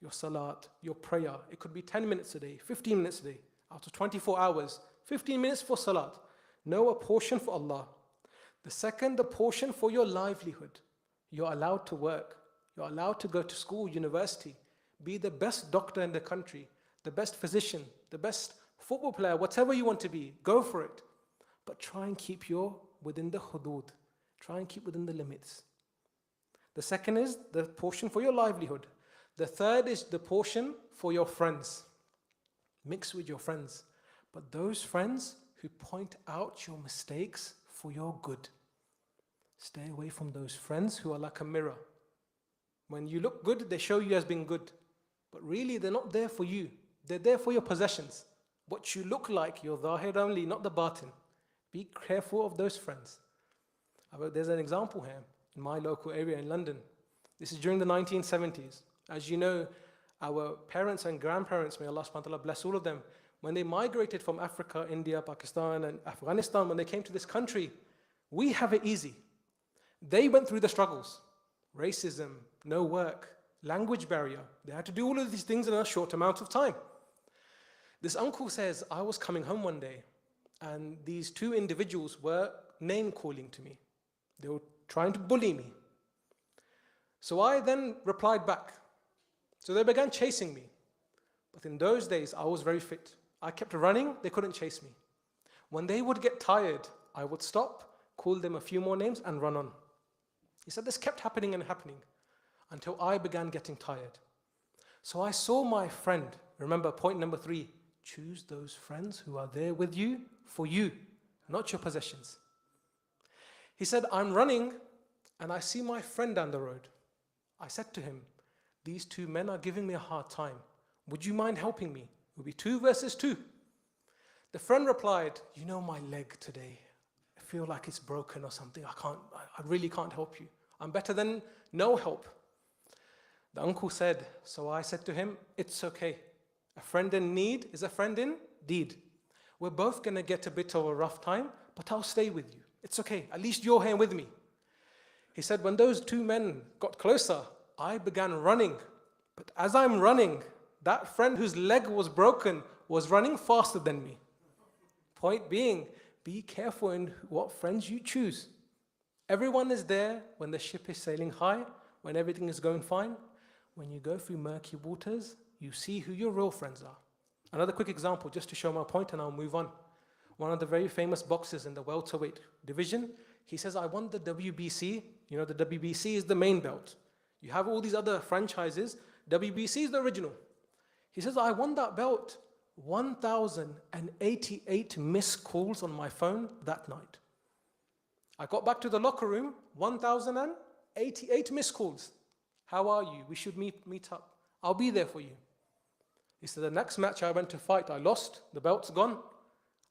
Your salat, your prayer. It could be 10 minutes a day, 15 minutes a day. Out of 24 hours, 15 minutes for salat. Know a portion for Allah. The second, the portion for your livelihood. You're allowed to work. You're allowed to go to school, university. Be the best doctor in the country, the best physician, the best football player, whatever you want to be. Go for it. But try and keep within the hudud. Try and keep within the limits. The second is the portion for your livelihood. The third is the portion for your friends. Mix with your friends. But those friends who point out your mistakes for your good. Stay away from those friends who are like a mirror. When you look good, they show you as being good. But really, they're not there for you. They're there for your possessions. What you look like, your zahir only, not the batin. Be careful of those friends. There's an example here in my local area in London. This is during the 1970s. As you know, our parents and grandparents, may Allah subhanahu wa ta'ala bless all of them, when they migrated from Africa, India, Pakistan and Afghanistan, when they came to this country, we have it easy. They went through the struggles. Racism, no work, language barrier. They had to do all of these things in a short amount of time. This uncle says, I was coming home one day and these 2 individuals were name calling to me. They were trying to bully me. So I then replied back. So they began chasing me. But in those days, I was very fit. I kept running, they couldn't chase me. When they would get tired, I would stop, call them a few more names and run on. He said this kept happening and happening until I began getting tired. So I saw my friend. Remember point number 3, choose those friends who are there with you for you, not your possessions. He said, I'm running and I see my friend down the road. I said to him, these 2 men are giving me a hard time. Would you mind helping me? It will be 2 versus 2. The friend replied, you know my leg today. I feel like it's broken or something. I really can't help you. I'm better than no help. The uncle said, so I said to him, it's okay. A friend in need is a friend in deed. We're both going to get a bit of a rough time, but I'll stay with you. It's okay. At least you're here with me. He said, when those 2 men got closer, I began running. But as I'm running, that friend whose leg was broken was running faster than me. Point being, be careful in what friends you choose. Everyone is there when the ship is sailing high, when everything is going fine. When you go through murky waters, you see who your real friends are. Another quick example, just to show my point, and I'll move on. One of the very famous boxers in the welterweight division, he says, I won the WBC. You know, the WBC is the main belt. You have all these other franchises. WBC is the original. He says, I won that belt. 1,088 missed calls on my phone that night. I got back to the locker room, 1,088 missed calls. How are you? We should meet up. I'll be there for you. He said, the next match I went to fight, I lost. The belt's gone.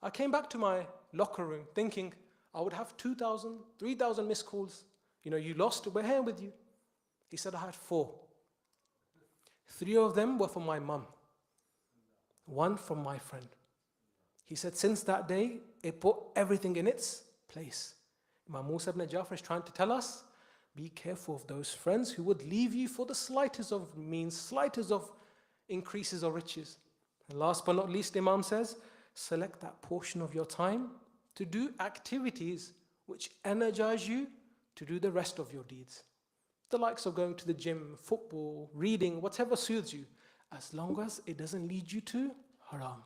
I came back to my locker room thinking I would have 2,000, 3,000 missed calls. You know, you lost, we're here with you. He said, I had 4. 3 of them were from my mum. 1 from my friend. He said, since that day, it put everything in its place. Imam Musa ibn Jafar is trying to tell us, be careful of those friends who would leave you for the slightest of means, slightest of increases or riches. And last but not least, Imam says, select that portion of your time to do activities which energize you to do the rest of your deeds. The likes of going to the gym, football, reading, whatever soothes you, as long as it doesn't lead you to haram.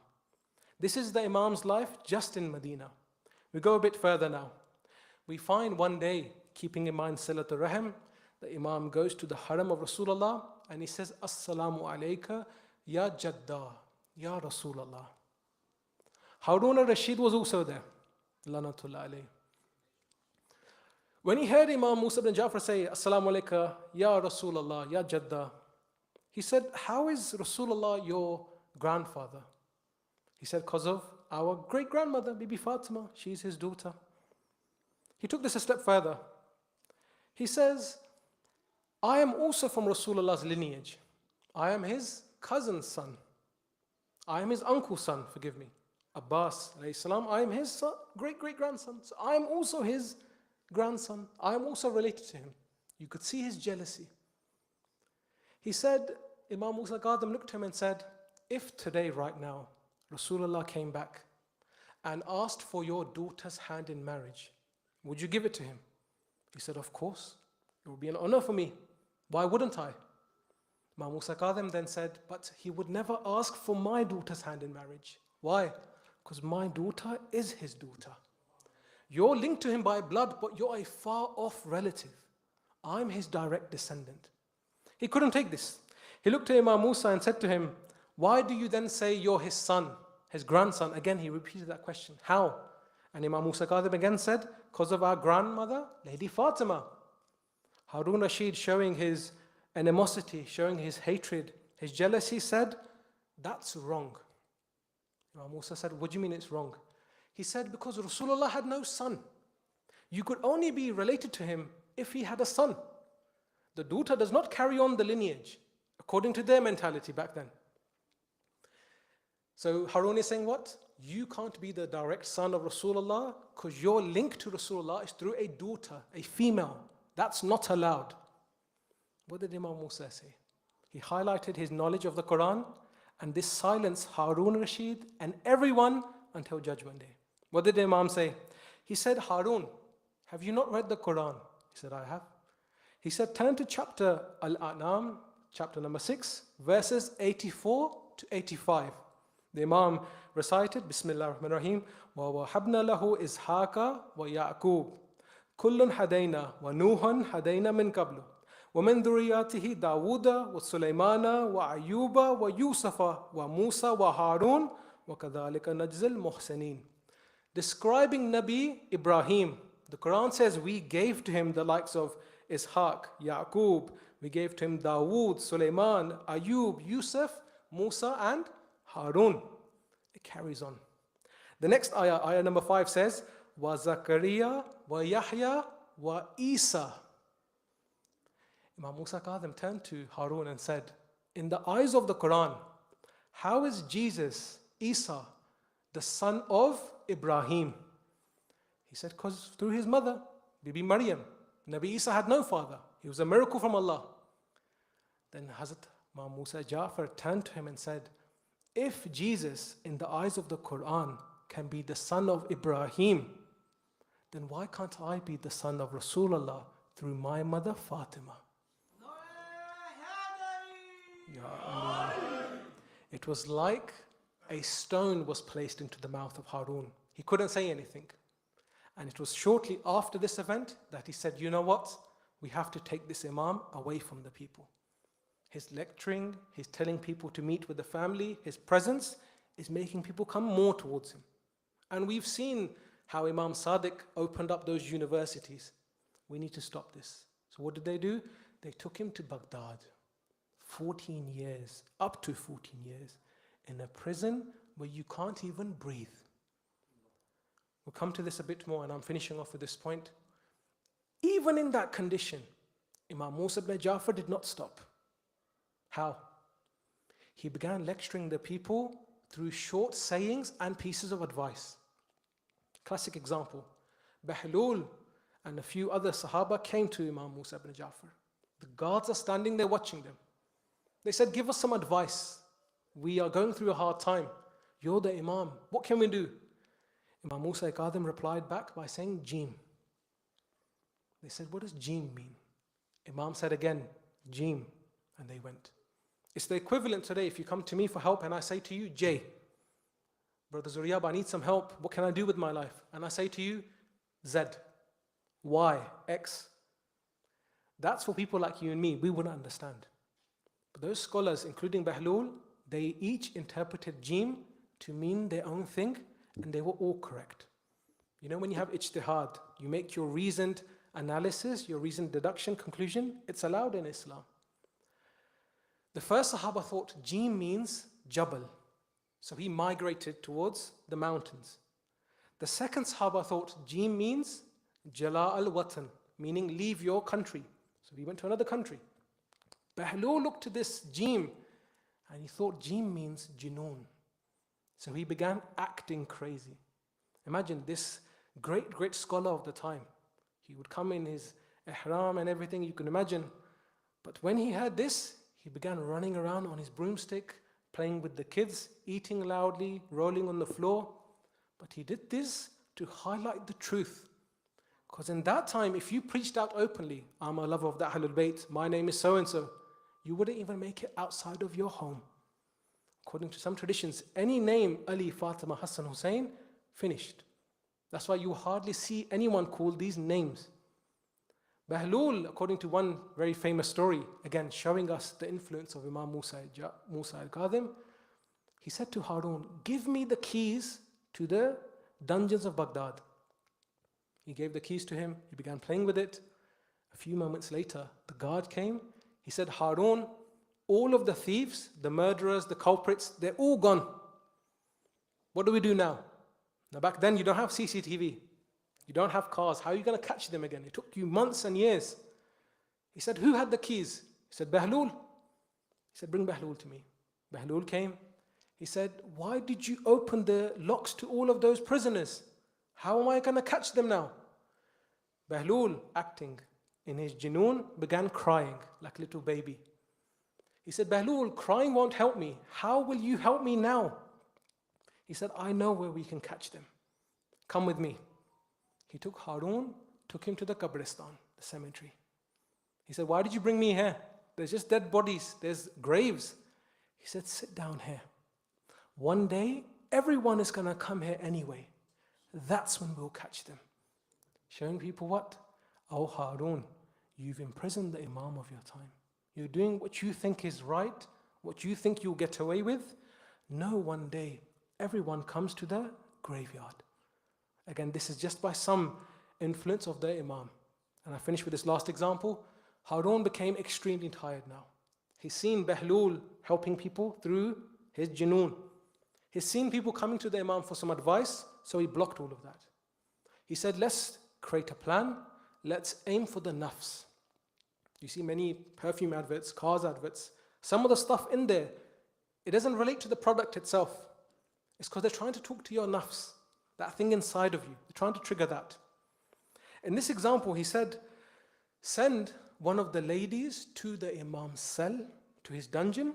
This is the Imam's life just in Medina. We go a bit further now. We find one day, keeping in mind Silatul Rahim, the Imam goes to the haram of Rasulullah and he says, Assalamu alayka ya Jadda, ya Rasulullah. Harun al-Rashid was also there. Lanatullah alayhi. When he heard Imam Musa ibn Jafar say, Assalamu alayka ya Rasulullah, ya Jadda, he said, how is Rasulullah your grandfather? He said, because of our great-grandmother, Bibi Fatima. She's his daughter. He took this a step further. He says, I am also from Rasulullah's lineage. I am his cousin's son. I am his uncle's son, forgive me. Abbas, alayhi salam, I am his son, great-great-grandson. So I am also his grandson. I am also related to him. You could see his jealousy. He said, Imam Musa al-Kazim looked at him and said, if today, right now, Rasulullah came back and asked for your daughter's hand in marriage, would you give it to him? He said, of course. It would be an honor for me. Why wouldn't I? Imam Musa al-Kazim then said, but he would never ask for my daughter's hand in marriage. Why? Because my daughter is his daughter. You're linked to him by blood, but you're a far-off relative. I'm his direct descendant. He couldn't take this. He looked at Imam Musa and said to him, why do you then say you're his son, his grandson? Again, he repeated that question. How? And Imam Musa al-Kazim again said, because of our grandmother, Lady Fatima. Harun Rashid, showing his animosity, showing his hatred, his jealousy, said, that's wrong. Imam Musa said, what do you mean it's wrong? He said, because Rasulullah had no son. You could only be related to him if he had a son. The daughter does not carry on the lineage, according to their mentality back then. So Harun is saying what? You can't be the direct son of Rasulullah because your link to Rasulullah is through a daughter, a female. That's not allowed. What did Imam Musa say? He highlighted his knowledge of the Quran, and this silenced Harun Rashid and everyone until Judgment Day. What did the Imam say? He said, Harun, have you not read the Quran? He said, I have. He said, turn to chapter Al-An'am, chapter number 6, verses 84 to 85. The Imam recited, Bismillah ar-Rahman ar-Rahim, وَوَهَبْنَا لَهُ إِسْحَاقَ وَيَعْقُوبَ كُلٌّ هَدَيْنَا وَنُوحًا هَدَيْنَا مِنْ قَبْلُ وَمِن ذُرِّيَّاتِهِ دَاوُودَ وَسُلَيْمَانَ وَأَيُّوبَ وَيُوسَفَ وَمُوسَى وَهَارُونَ وَكَذَلِكَ نَجْزِي الْمُحْسِنِينَ. Describing Nabi Ibrahim, the Quran says we gave to him the likes of Ishaq, Yaqub, we gave to him Dawood, Sulaiman, Ayub, Yusuf, Musa and Harun. It carries on. The next ayah number 5 says, wa Zakaria wa Yahya wa Isa. Imam Musa al-Kazim turned to Harun and said, in the eyes of the Quran, how is Jesus, Isa, the son of Ibrahim? He said, because through his mother, Bibi Maryam. Nabi Isa had no father. He was a miracle from Allah. Then Hazrat Imam Musa Ja'far turned to him and said, if Jesus, in the eyes of the Quran, can be the son of Ibrahim, then why can't I be the son of Rasulullah through my mother Fatima? Ya Ali. It was like a stone was placed into the mouth of Harun. He couldn't say anything. And it was shortly after this event that he said, you know what? We have to take this Imam away from the people. His lecturing, his telling people to meet with the family, his presence is making people come more towards him. And we've seen how Imam Sadiq opened up those universities. We need to stop this. So what did they do? They took him to Baghdad. 14 years, up to 14 years, in a prison where you can't even breathe. We'll come to this a bit more, and I'm finishing off with this point. Even in that condition, Imam Musa ibn Ja'far did not stop. How? He began lecturing the people through short sayings and pieces of advice. Classic example, Bahlul and a few other Sahaba came to Imam Musa ibn Ja'far. The guards are standing there watching them. They said, give us some advice. We are going through a hard time. You're the Imam. What can we do? Imam Musa al-Kazim replied back by saying, Jim. They said, what does Jim mean? Imam said again, Jim. And they went. It's the equivalent today if you come to me for help and I say to you, J. Brother Zuriyab, I need some help. What can I do with my life? And I say to you, Z, Y, X. That's for people like you and me. We wouldn't understand. But those scholars, including Bahlul, they each interpreted Jim to mean their own thing, and they were all correct. You know, when you have ijtihad, you make your reasoned analysis, your reasoned deduction, conclusion, it's allowed in Islam. The first Sahaba thought Jim means Jabal. So he migrated towards the mountains. The second Sahaba thought Jim means Jala al-Watan, meaning leave your country. So he went to another country. Bahlul looked at this Jim and he thought Jim means Junoon. So he began acting crazy. Imagine this great scholar of the time. He would come in his ihram and everything you can imagine. But when he heard this, he began running around on his broomstick, playing with the kids, eating loudly, rolling on the floor. But he did this to highlight the truth. Because in that time, if you preached out openly, I'm a lover of the Ahlul Bayt, my name is so-and-so, you wouldn't even make it outside of your home. According to some traditions, any name, Ali, Fatima, Hassan, Hussein, finished. That's why you hardly see anyone called these names. Bahlul, according to one very famous story, again showing us the influence of Imam Musa al-Kazim, he said to Harun, give me the keys to the dungeons of Baghdad. He gave the keys to him, he began playing with it. A few moments later, the guard came. He said, Harun, all of the thieves, the murderers, the culprits, they're all gone. What do we do now? Now back then you don't have CCTV. You don't have cars. How are you going to catch them again? It took you months and years. He said, who had the keys? He said, Bahlul. He said, bring Bahlul to me. Bahlul came. He said, why did you open the locks to all of those prisoners? How am I going to catch them now? Bahlul, acting in his junoon, began crying like a little baby. He said, Bahlul, crying won't help me. How will you help me now? He said, I know where we can catch them. Come with me. He took Harun, took him to the Qabristan, the cemetery. He said, why did you bring me here? There's just dead bodies, there's graves. He said, sit down here. One day, everyone is going to come here anyway. That's when we'll catch them. Showing people what? Oh Harun, you've imprisoned the Imam of your time. You're doing what you think is right, what you think you'll get away with. No, one day, everyone comes to the graveyard. Again, this is just by some influence of the Imam. And I finish with this last example. Harun became extremely tired now. He's seen Bahlul helping people through his junoon. He's seen people coming to the Imam for some advice, so he blocked all of that. He said, let's create a plan. Let's aim for the nafs. You see many perfume adverts, cars adverts. Some of the stuff in there, it doesn't relate to the product itself. It's because they're trying to talk to your nafs, that thing inside of you. They're trying to trigger that. In this example, he said, send one of the ladies to the Imam's cell, to his dungeon,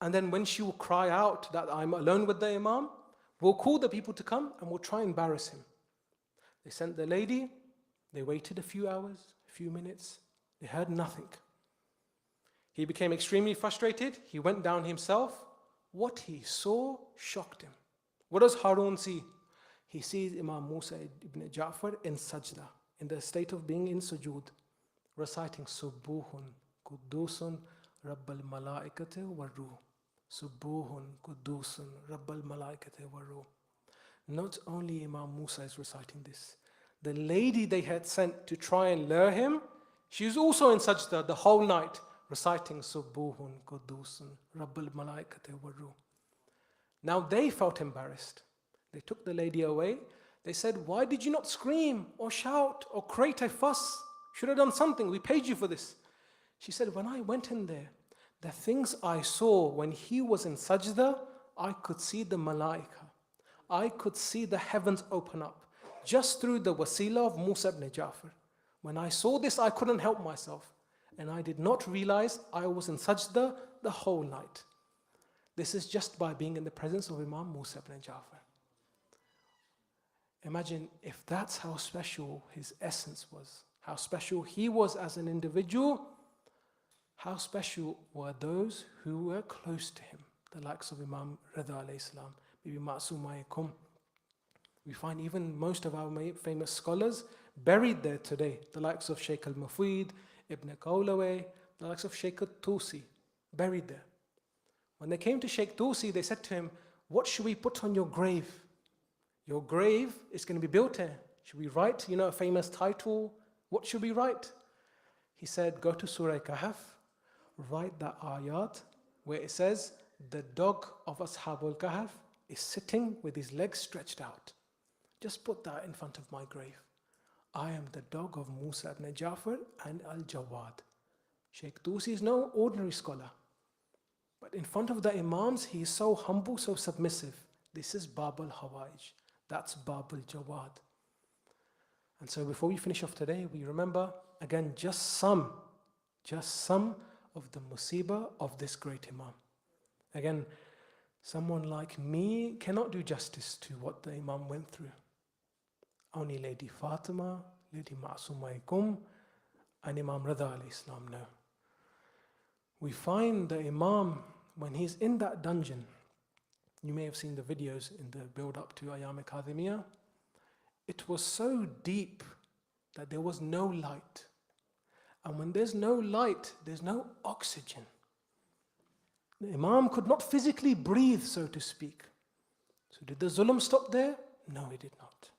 and then when she will cry out that I'm alone with the Imam, we'll call the people to come and we'll try and embarrass him. They sent the lady, they waited a few hours, a few minutes, they heard nothing. He became extremely frustrated, he went down himself. What he saw shocked him. What does Harun see? He sees Imam Musa ibn Ja'far in sajda, in the state of being in sujood, reciting Subuhun Qudusun Rabbal Malaikati Waru. Subuhun Qudusun Rabbal Malaikati Waru. Not only Imam Musa is reciting this, the lady they had sent to try and lure him, she was also in sajda the whole night, reciting Subuhun Qudusun Rabbal Malaikati Waru. Now they felt embarrassed. They took the lady away. They said, why did you not scream or shout or create a fuss? Should have done something. We paid you for this. She said, when I went in there, the things I saw when he was in sajda, I could see the malaika. I could see the heavens open up just through the wasila of Musa ibn Ja'far. When I saw this, I couldn't help myself. And I did not realize I was in sajda the whole night. This is just by being in the presence of Imam Musa ibn Ja'far. Imagine if that's how special his essence was, how special he was as an individual, how special were those who were close to him, the likes of Imam Rida alayhi salam, maybe Ma'sumaykum. We find even most of our famous scholars buried there today, the likes of Shaykh al-Mufid, Ibn Qawlaway, the likes of Shaykh al-Tusi, buried there. When they came to Shaykh Tusi, they said to him, what should we put on your grave? Your grave is going to be built here. Should we write, a famous title? What should we write? He said, go to Surah Kahf, write that ayat where it says, the dog of Ashabul Kahf is sitting with his legs stretched out. Just put that in front of my grave. I am the dog of Musa ibn Ja'far and al-Jawad. Shaykh Tusi is no ordinary scholar. But in front of the Imams, he is so humble, so submissive. This is Bab al-Hawaij. That's Bab al-Jawad. And so before we finish off today, we remember, again, just some of the musibah of this great Imam. Again, someone like me cannot do justice to what the Imam went through. Only Lady Fatima, Lady Ma'sumaykum, and Imam Rida alayhi salam know. We find the Imam, when he's in that dungeon, you may have seen the videos in the build-up to al-Kazim. It was so deep that there was no light. And when there's no light, there's no oxygen. The Imam could not physically breathe, so to speak. So did the zulm stop there? No, it did not.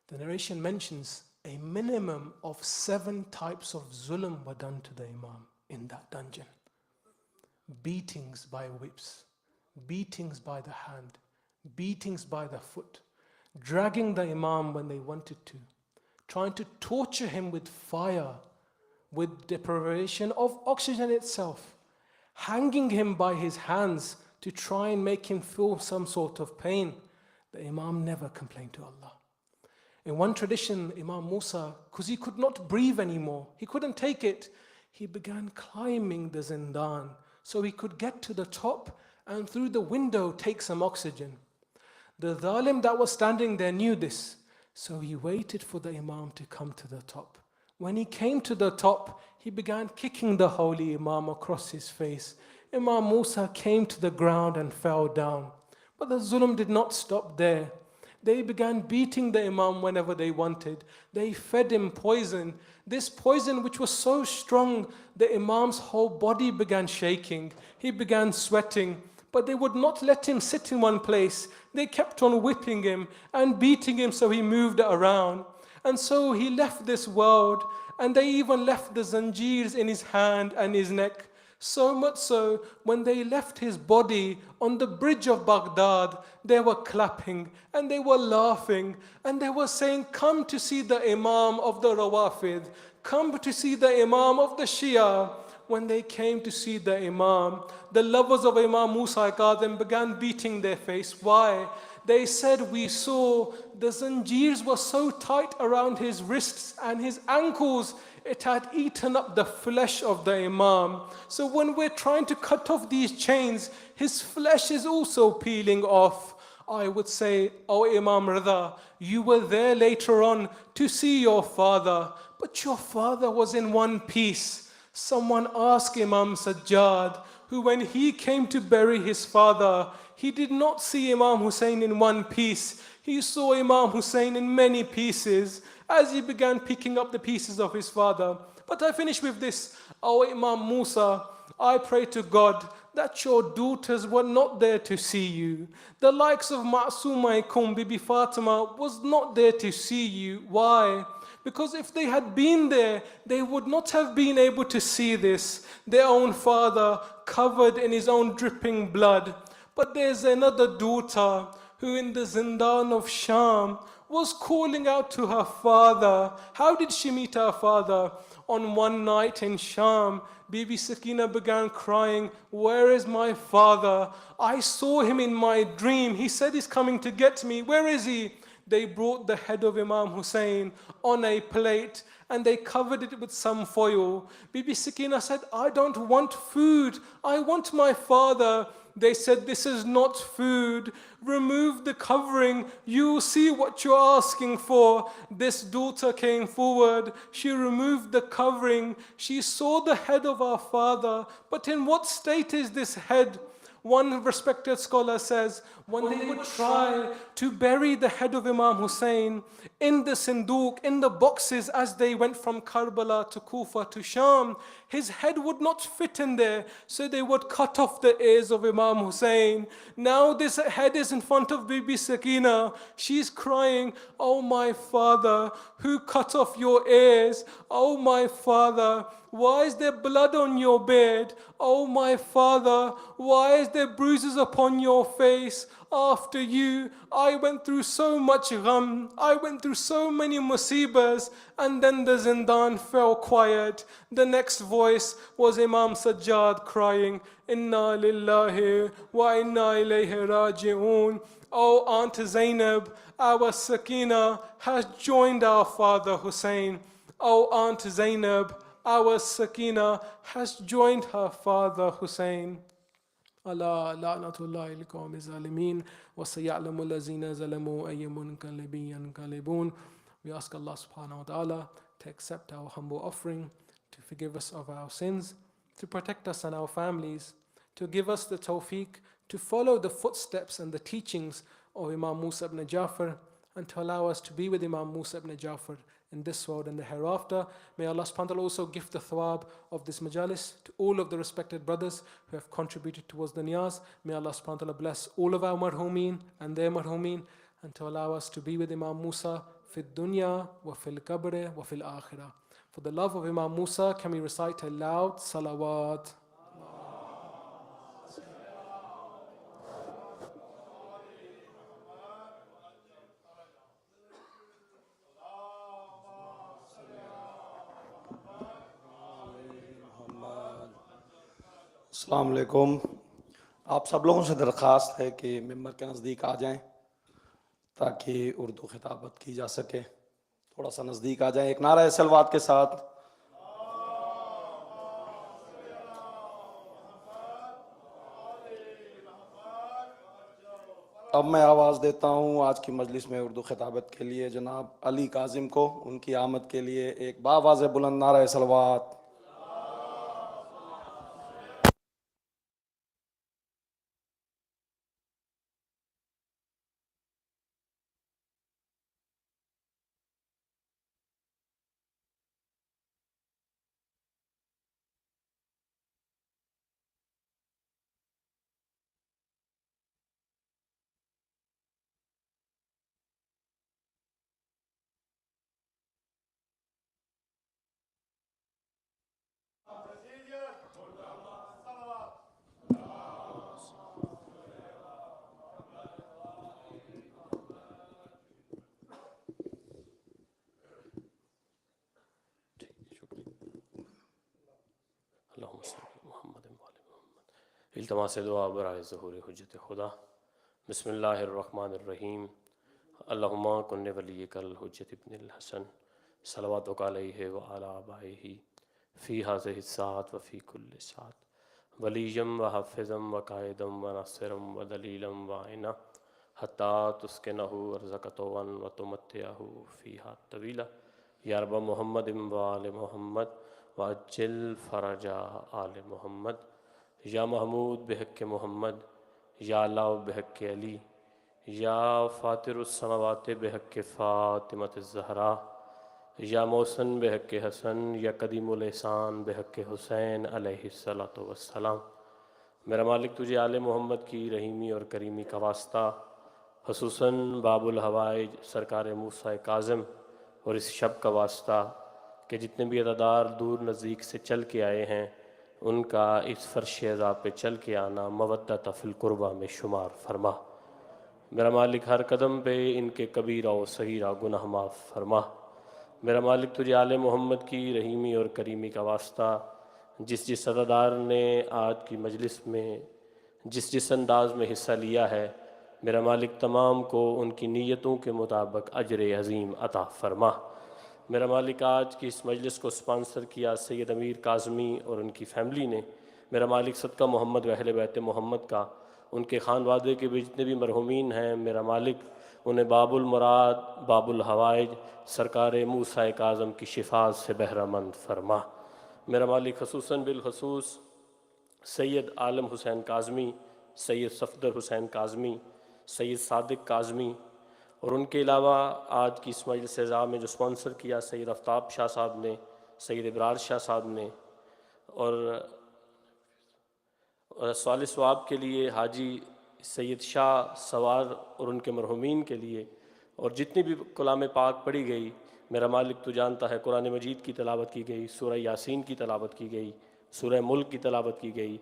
The narration mentions a minimum of 7 types of zulm were done to the Imam in that dungeon. Beatings by whips, beatings by the hand, beatings by the foot, dragging the Imam when they wanted to, trying to torture him with fire, with deprivation of oxygen itself, hanging him by his hands to try and make him feel some sort of pain. The Imam never complained to Allah. In one tradition, Imam Musa, because he could not breathe anymore, he couldn't take it, he began climbing the zindan so he could get to the top and through the window take some oxygen. The zalim that was standing there knew this, so he waited for the Imam to come to the top. When he came to the top, he began kicking the holy Imam across his face. Imam Musa came to the ground and fell down. But the zulm did not stop there. They began beating the Imam whenever they wanted. They fed him poison. This poison, which was so strong, the Imam's whole body began shaking. He began sweating. But they would not let him sit in one place. They kept on whipping him and beating him so he moved around. And so he left this world, and they even left the zanjeers in his hand and his neck. So much so, when they left his body on the bridge of Baghdad, they were clapping and they were laughing and they were saying, "Come to see the Imam of the Rawafid, come to see the Imam of the Shia." When they came to see the Imam, the lovers of Imam Musa al-Kazim began beating their face. Why? They said, "We saw the zanjeers were so tight around his wrists and his ankles, it had eaten up the flesh of the Imam. So when we're trying to cut off these chains, his flesh is also peeling off." I would say, "Oh Imam Rida, you were there later on to see your father, but your father was in one piece." Someone asked Imam Sajjad, who when he came to bury his father, he did not see Imam Hussein in one piece. He saw Imam Hussein in many pieces as he began picking up the pieces of his father. But I finish with this. "Oh Imam Musa, I pray to God that your daughters were not there to see you. The likes of Ma'sumaikum, Bibi Fatima, was not there to see you." Why? Because if they had been there, they would not have been able to see this. Their own father covered in his own dripping blood. But there's another daughter who in the Zindan of Sham was calling out to her father. How did she meet her father? On one night in Sham, Bibi Sakina began crying, "Where is my father? I saw him in my dream. He said he's coming to get me. Where is he?" They brought the head of Imam Hussein on a plate and they covered it with some foil. Bibi Sakina said, "I don't want food. I want my father." They said, "This is not food. Remove the covering. You see what you're asking for." This daughter came forward. She removed the covering. She saw the head of our father. But in what state is this head? One respected scholar says, when they would try to bury the head of Imam Hussein in the sinduk, in the boxes as they went from Karbala to Kufa to Sham, his head would not fit in there, so they would cut off the ears of Imam Hussein. Now this head is in front of Bibi Sakina. She's crying, "Oh my father, who cut off your ears? Oh my father, why is there blood on your bed? Oh my father, why is there bruises upon your face? After you, I went through so much gham, I went through so many musibas." And then the zindan fell quiet. The next voice was Imam Sajjad crying, "Inna lillahi wa inna ilayhi raji'un." Oh Aunt Zainab, our Sakina has joined our father Hussein. Oh Aunt Zainab, our Sakina has joined her father Hussein. Allah la'natullahi liqawmi zalimin wa sayalamu allazina zalamu ayyamun kalibin kalibun. We ask Allah subhanahu wa ta'ala to accept our humble offering, to forgive us of our sins, to protect us and our families, to give us the tawfiq to follow the footsteps and the teachings of Imam Musa ibn Ja'far, and to allow us to be with Imam Musa ibn Ja'far in this world and the hereafter. May Allah subhanahu wa ta'ala also give the thawab of this majalis to all of the respected brothers who have contributed towards the niyaz. May Allah subhanahu wa ta'ala bless all of our marhumeen and their marhumeen, and to allow us to be with Imam Musa fi dunya wa fil qabr wa fil akhirah. For the love of Imam Musa, can we recite a loud salawat? अस्सलाम वालेकुम। आप सब लोगों से दरख्वास्त है कि member के नज़दीक आ जाएं ताकि उर्दू खिताबत की जा सके। थोड़ा सा नज़दीक आ जाएं एक नारा सलवात के साथ। अब मैं आवाज़ देता हूँ आज की मजलिस में उर्दू खिताबत के लिए जनाब al-Kazim को, उनकी आमद के लिए एक बावाज़ बुलंद नारा सलवात। التماس دعا برائے ظہور حجت خدا۔ بسم اللہ الرحمن الرحیم۔ اللہم کن ولیک الحجت ابن الحسن صلواتک علیہ وعلی آبائہ فی ہذہ الساعۃ وفی کل ساعۃ ولیم وحافظم وقائدم وناصرم ودلیلم وعینہ حتیٰ تسکنہ ارضک طوعا وتمتعہ فیہا طویلا یا رب محمد وآل محمد وعجل فرج آل محمد یا محمود بحق محمد یا اللہ بحق علی یا فاطر السماوات بحق فاطمۃ الزہرا یا محسن بحق حسن یا قدیم الاحسان بحق حسین علیہ السلام۔ میرا مالک تجھے آل محمد کی رحیمی اور کریمی کا واسطہ، خصوصاً باب الحوائج سرکار موسیٰ کاظم اور اس شب کا واسطہ کہ جتنے بھی عزادار دور نزدیک سے چل کے آئے ہیں ان کا اس فرش عذاب پہ چل کے آنا مودت فی القربہ میں شمار فرما۔ میرا مالک ہر قدم پہ ان کے کبیرہ و صغیرہ گناہ معاف فرما۔ میرا مالک تجھے آل محمد کی رحیمی اور کریمی کا واسطہ، جس عزادار نے آج کی مجلس میں جس انداز میں حصہ لیا ہے، میرا مالک تمام کو ان کی نیتوں کے مطابق اجر عظیم عطا فرما۔ میرا مالک آج کی اس مجلس کو سپانسر کیا سید امیر کاظمی اور ان کی فیملی نے، میرا مالک صدقہ محمد و اہل بیت محمد کا، ان کے خانوادے کے بھی جتنے بھی مرحومین ہیں، میرا مالک انہیں باب المراد باب الحوائج سرکار موسیٰ کاظم کی شفاعت سے بہرہ مند فرما۔ میرا مالک خصوصاً بالخصوص سید عالم حسین کاظمی، سید صفدر حسین کاظمی، سید صادق کاظمی اور ان کے علاوہ آج کی اس مجلس اعزاز میں جو سپانسر کیا سید آفتاب شاہ صاحب نے، سید ابرار شاہ صاحب نے، اور سوال ثواب کے لیے حاجی سید شاہ سوار اور ان کے مرحومین کے لیے، اور جتنی بھی کلام پاک پڑھی گئی، میرا مالک تو جانتا ہے قرآن مجید کی تلاوت کی گئی، سورہ یاسین کی تلاوت کی گئی، سورہ ملک کی تلاوت کی گئی،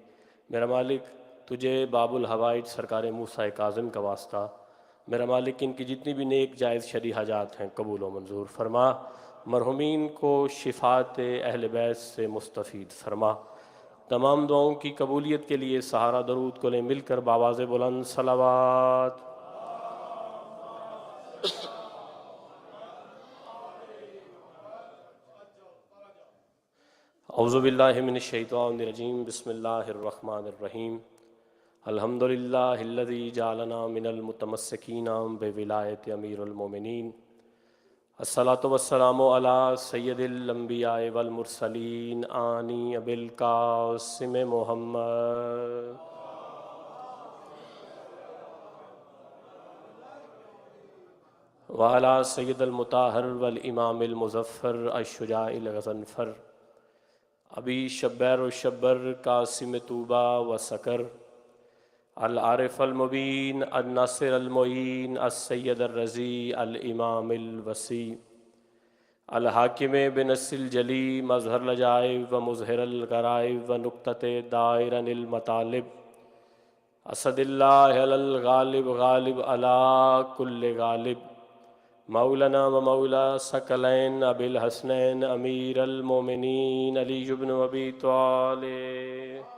میرا مالک تجھے باب الحوائج سرکار موسیٰ کاظم کا واسطہ، میرا مالک ان کی جتنی بھی نیک جائز شرعی حاجات ہیں قبول و منظور فرما، مرحومین کو شفاعت اہل بیت سے مستفید فرما۔ تمام دعاؤں کی قبولیت کے لیے سہارا درود کو لیں مل کر بآواز بلند صلوات۔ اعوذ باللہ من الشیطان الرجیم، بسم اللہ الرحمن الرحیم۔ الحمدللہ الذی جعلنا من المتمسکین بولایت امیر المومنین، الصلاۃ والسلام علی سید الانبیاء والمرسلین آنی ابی القاسم محمد۔ وعلی سید المطہر والامام المظفر الشجاع الغضنفر ابی شبیر و شبر قاسم طوبہ و سکر العارف المبین الناصر المعین السید الرضی الامام الوسیع الحاکم بنص الجلی مظہر العجائب و مظہر الغرائب و نقطۃ دائرا المطالب اسد اللہ علی الغالب غالب علی کل غالب مولانا و مولا ثقلین ابی الحسنین امیر المومنین علی بن ابی طالب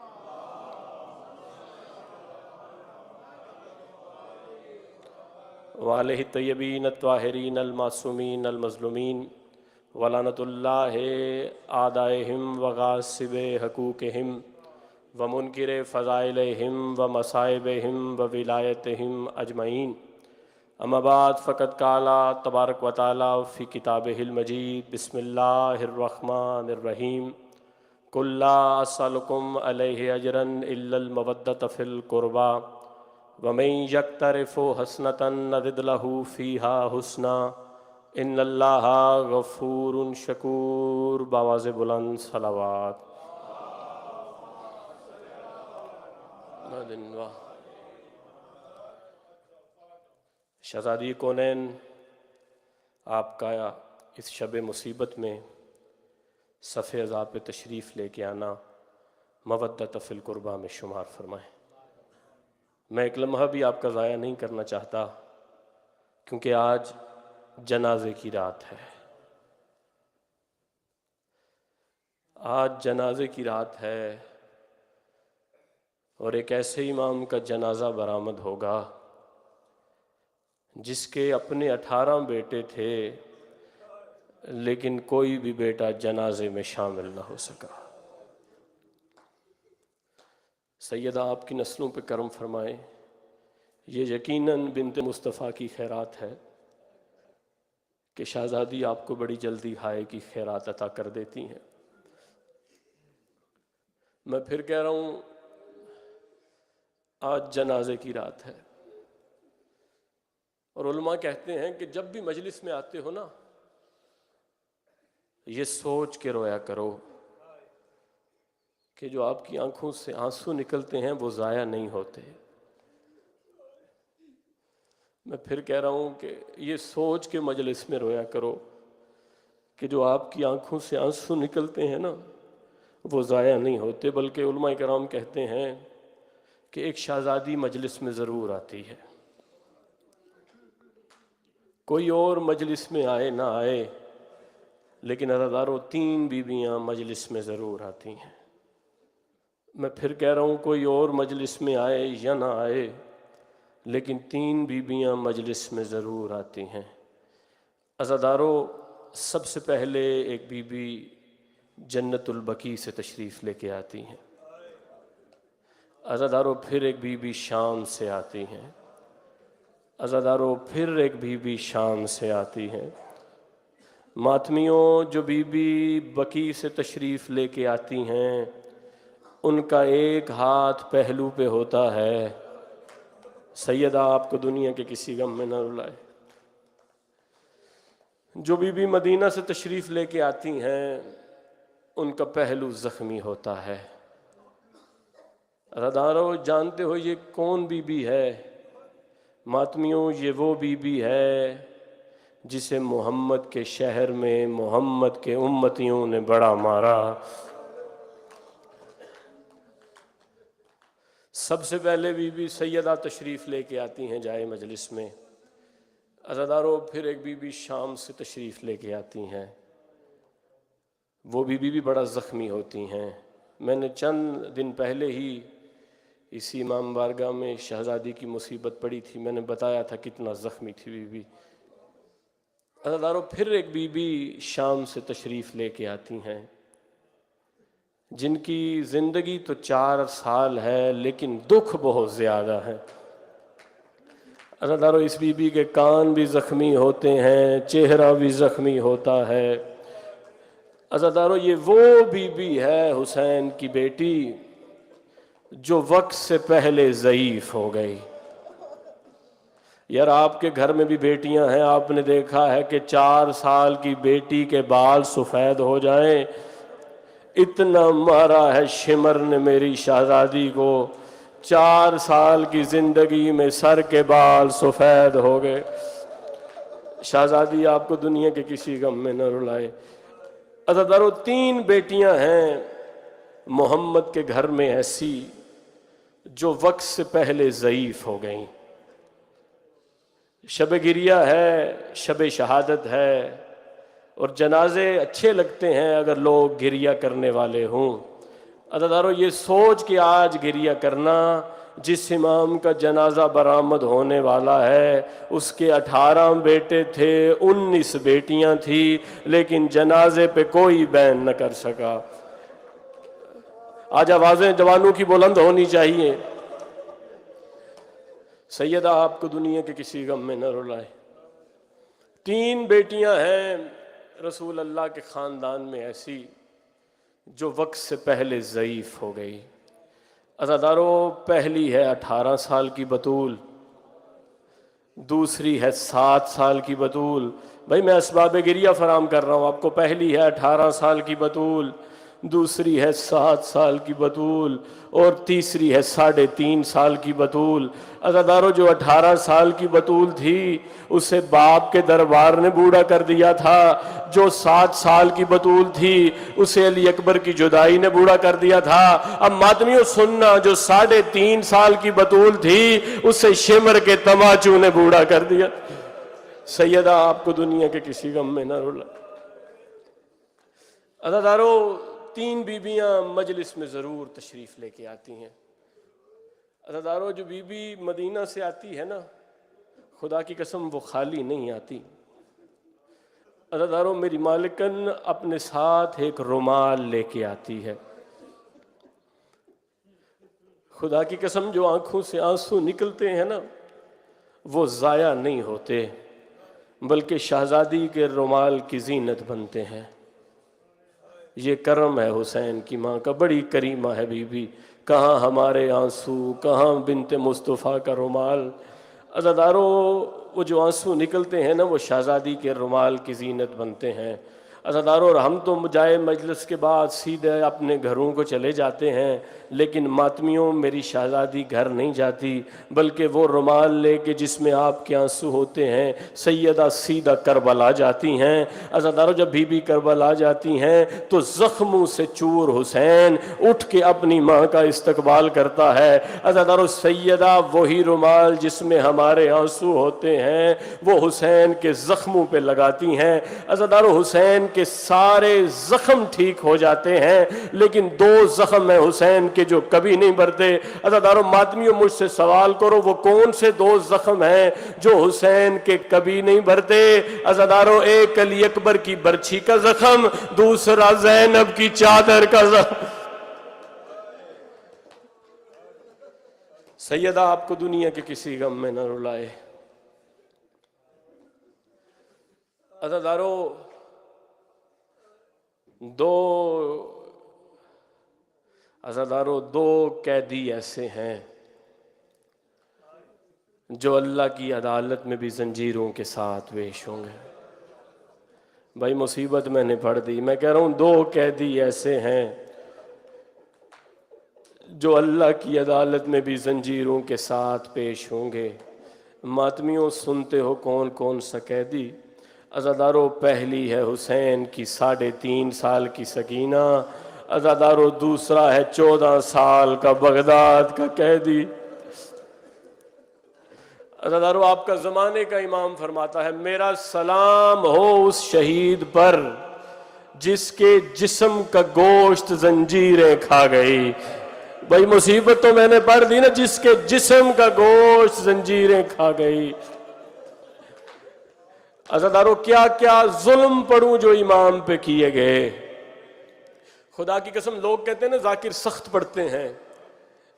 وآلہ الطیبین الطاہرین المعصومین المظلومین ولعنۃ اللہ اعدائہم وغاصب حقوقہم ومنکر فضائلہم ومصائبہم وولایتہم اجمعین۔ اما بعد فقد قال تبارک و تعالی فی کتابہ المجید، بسم اللہ الرحمن الرحیم، قل لا اسألکم علیہ اجرا الا المودۃ فی القربى ومن یقترف حسنۃ نزد لہ فیہا حسنا ان اللہ غفور شکور۔ بآواز بلند صلوات۔ شہزادی کونین، آپ کا اس شب مصیبت میں صف عذاب پہ تشریف لے کے آنا مودت فی القربہ میں شمار فرمائیں۔ میں ایک لمحہ بھی آپ کا ضائع نہیں کرنا چاہتا، کیونکہ آج جنازے کی رات ہے، آج جنازے کی رات ہے، اور ایک ایسے امام کا جنازہ برآمد ہوگا جس کے اپنے 18 بیٹے تھے لیکن کوئی بھی بیٹا جنازے میں شامل نہ ہو سکا۔ سیدہ آپ کی نسلوں پہ کرم فرمائے۔ یہ یقیناً بنت مصطفیٰ کی خیرات ہے کہ شہزادی آپ کو بڑی جلدی ہائے کی خیرات عطا کر دیتی ہیں۔ میں پھر کہہ رہا ہوں، آج جنازے کی رات ہے، اور علماء کہتے ہیں کہ جب بھی مجلس میں آتے ہو نا، یہ سوچ کے رویا کرو کہ جو آپ کی آنکھوں سے آنسو نکلتے ہیں وہ ضائع نہیں ہوتے۔ میں پھر کہہ رہا ہوں کہ یہ سوچ کے مجلس میں رویا کرو کہ جو آپ کی آنکھوں سے آنسو نکلتے ہیں نا وہ ضائع نہیں ہوتے، بلکہ علماء کرام کہتے ہیں کہ ایک شہزادی مجلس میں ضرور آتی ہے، کوئی اور مجلس میں آئے نہ آئے، لیکن عزادارو 3 بیویاں مجلس میں ضرور آتی ہیں۔ میں پھر کہہ رہا ہوں، کوئی اور مجلس میں آئے یا نہ آئے، لیکن 3 بیویاں مجلس میں ضرور آتی ہیں۔ عزادارو، سب سے پہلے ایک بی بی جنت البقیع سے تشریف لے کے آتی ہیں۔ عزادارو، پھر ایک بی بی شام سے آتی ہیں۔ عزادارو، پھر ایک بی بی شام سے آتی ہیں۔ ماتمیوں، جو بی بی بقیع سے تشریف لے کے آتی ہیں ان کا ایک ہاتھ پہلو پہ ہوتا ہے۔ سیدہ آپ کو دنیا کے کسی غم میں نہ رلائے۔ جو بی بی مدینہ سے تشریف لے کے آتی ہیں ان کا پہلو زخمی ہوتا ہے۔ عزادارو، جانتے ہو یہ کون بی بی ہے؟ ماتمیوں، یہ وہ بی بی ہے جسے محمد کے شہر میں محمد کے امتیوں نے بڑا مارا۔ سب سے پہلے بی بی سیدہ تشریف لے کے آتی ہیں جائے مجلس میں۔ عزادارو، پھر ایک بی بی شام سے تشریف لے کے آتی ہیں، وہ بی بی بھی بڑا زخمی ہوتی ہیں۔ میں نے چند دن پہلے ہی اسی امام بارگاہ میں شہزادی کی مصیبت پڑی تھی، میں نے بتایا تھا کتنا زخمی تھی بی بی۔ عزادارو، پھر ایک بی بی شام سے تشریف لے کے آتی ہیں جن کی زندگی تو 4 سال ہے لیکن دکھ بہت زیادہ ہے۔ عزادارو، اس بی بی کے کان بھی زخمی ہوتے ہیں، چہرہ بھی زخمی ہوتا ہے۔ عزادارو، یہ وہ بی بی ہے حسین کی بیٹی جو وقت سے پہلے ضعیف ہو گئی۔ یار، آپ کے گھر میں بھی بیٹیاں ہیں، آپ نے دیکھا ہے کہ 4 سال کی بیٹی کے بال سفید ہو جائیں، اتنا مارا ہے شمر نے میری شہزادی کو، 4 سال کی زندگی میں سر کے بال سفید ہو گئے۔ شہزادی آپ کو دنیا کے کسی غم میں نہ رلائے۔ عزادارو، 3 بیٹیاں ہیں محمد کے گھر میں ایسی جو وقت سے پہلے ضعیف ہو گئیں۔ شب گریہ ہے، شب شہادت ہے، اور جنازے اچھے لگتے ہیں اگر لوگ گریہ کرنے والے ہوں۔ عزادارو، یہ سوچ کے آج گریہ کرنا، جس امام کا جنازہ برآمد ہونے والا ہے اس کے 18 بیٹے تھے، 19 بیٹیاں تھیں، لیکن جنازے پہ کوئی بیان نہ کر سکا۔ آج آوازیں جوانوں کی بلند ہونی چاہیے۔ سیدہ آپ کو دنیا کے کسی غم میں نہ رلائے۔ 3 بیٹیاں ہیں رسول اللہ کے خاندان میں ایسی جو وقت سے پہلے ضعیف ہو گئی۔ عزادارو، پہلی ہے 18 سال کی بطول، دوسری ہے 7 سال کی بطول۔ بھائی میں اسباب گریہ فراہم کر رہا ہوں آپ کو۔ پہلی ہے 18 سال کی بطول، دوسری ہے 7 سال کی بطول، اور تیسری ہے 3.5 سال کی بطول۔ عزادارو، جو 18 سال کی بطول تھی اسے باپ کے دربار نے بوڑھا کر دیا تھا، جو 7 سال کی بطول تھی اسے علی اکبر کی جدائی نے بوڑھا کر دیا تھا۔ اب ماتمیوں سننا، جو 3.5 سال کی بطول تھی اسے شمر کے تماچو نے بوڑھا کر دیا۔ سیدہ آپ کو دنیا کے کسی غم میں نہ رلا۔ عزادارو، 3 بیویاں مجلس میں ضرور تشریف لے کے آتی ہیں۔ عزادارو جو بی بی مدینہ سے آتی ہے نا، خدا کی قسم وہ خالی نہیں آتی. عزادارو میری مالکن اپنے ساتھ ایک رومال لے کے آتی ہے. خدا کی قسم جو آنکھوں سے آنسو نکلتے ہیں نا وہ ضائع نہیں ہوتے، بلکہ شہزادی کے رومال کی زینت بنتے ہیں. یہ کرم ہے حسین کی ماں کا، بڑی کریمہ ہے بی بی. کہاں ہمارے آنسو، کہاں بنت مصطفیٰ کا رومال. عزادارو وہ جو آنسو نکلتے ہیں نا وہ شہزادی کے رومال کی زینت بنتے ہیں. عزادارو اور ہم تو جائے مجلس کے بعد سیدھے اپنے گھروں کو چلے جاتے ہیں، لیکن ماتمیوں میری شہزادی گھر نہیں جاتی، بلکہ وہ رومال لے کے جس میں آپ کے آنسو ہوتے ہیں سیدہ سیدھا کربلا جاتی ہیں. عزادارو جب بی بی کربلا جاتی ہیں تو زخموں سے چور حسین اٹھ کے اپنی ماں کا استقبال کرتا ہے. عزادارو سیدہ وہی رومال جس میں ہمارے آنسو ہوتے ہیں وہ حسین کے زخموں پہ لگاتی ہیں. عزادارو حسین کے سارے زخم ٹھیک ہو جاتے ہیں، لیکن دو زخم ہیں حسین کے جو کبھی نہیں بھرتے. عزادارو ماتمیوں مجھ سے سوال کرو وہ کون سے دو زخم ہیں جو حسین کے کبھی نہیں بھرتے؟ عزادارو ایک علی اکبر کی برچھی کا زخم، دوسرا زینب کی چادر کا زخم. سیدہ آپ کو دنیا کے کسی غم میں نہ رلائے. عزادارو دو قیدی ایسے ہیں جو اللہ کی عدالت میں بھی زنجیروں کے ساتھ پیش ہوں گے. بھائی مصیبت میں نے پڑھ دی، میں کہہ رہا ہوں دو قیدی ایسے ہیں جو اللہ کی عدالت میں بھی زنجیروں کے ساتھ پیش ہوں گے. ماتمیوں سنتے ہو کون کون سا قیدی؟ عزادارو پہلی ہے حسین کی 3.5 سال کی سکینہ. عزادارو دوسرا ہے 14 سال کا بغداد کا قیدی. عزادارو آپ کا زمانے کا امام فرماتا ہے میرا سلام ہو اس شہید پر جس کے جسم کا گوشت زنجیریں کھا گئی. بھائی مصیبت تو میں نے پڑھ دی نا، جس کے جسم کا گوشت زنجیریں کھا گئی. عزادارو کیا کیا ظلم پڑھوں جو امام پہ کیے گئے. خدا کی قسم لوگ کہتے ہیں نا ذاکر سخت پڑھتے ہیں.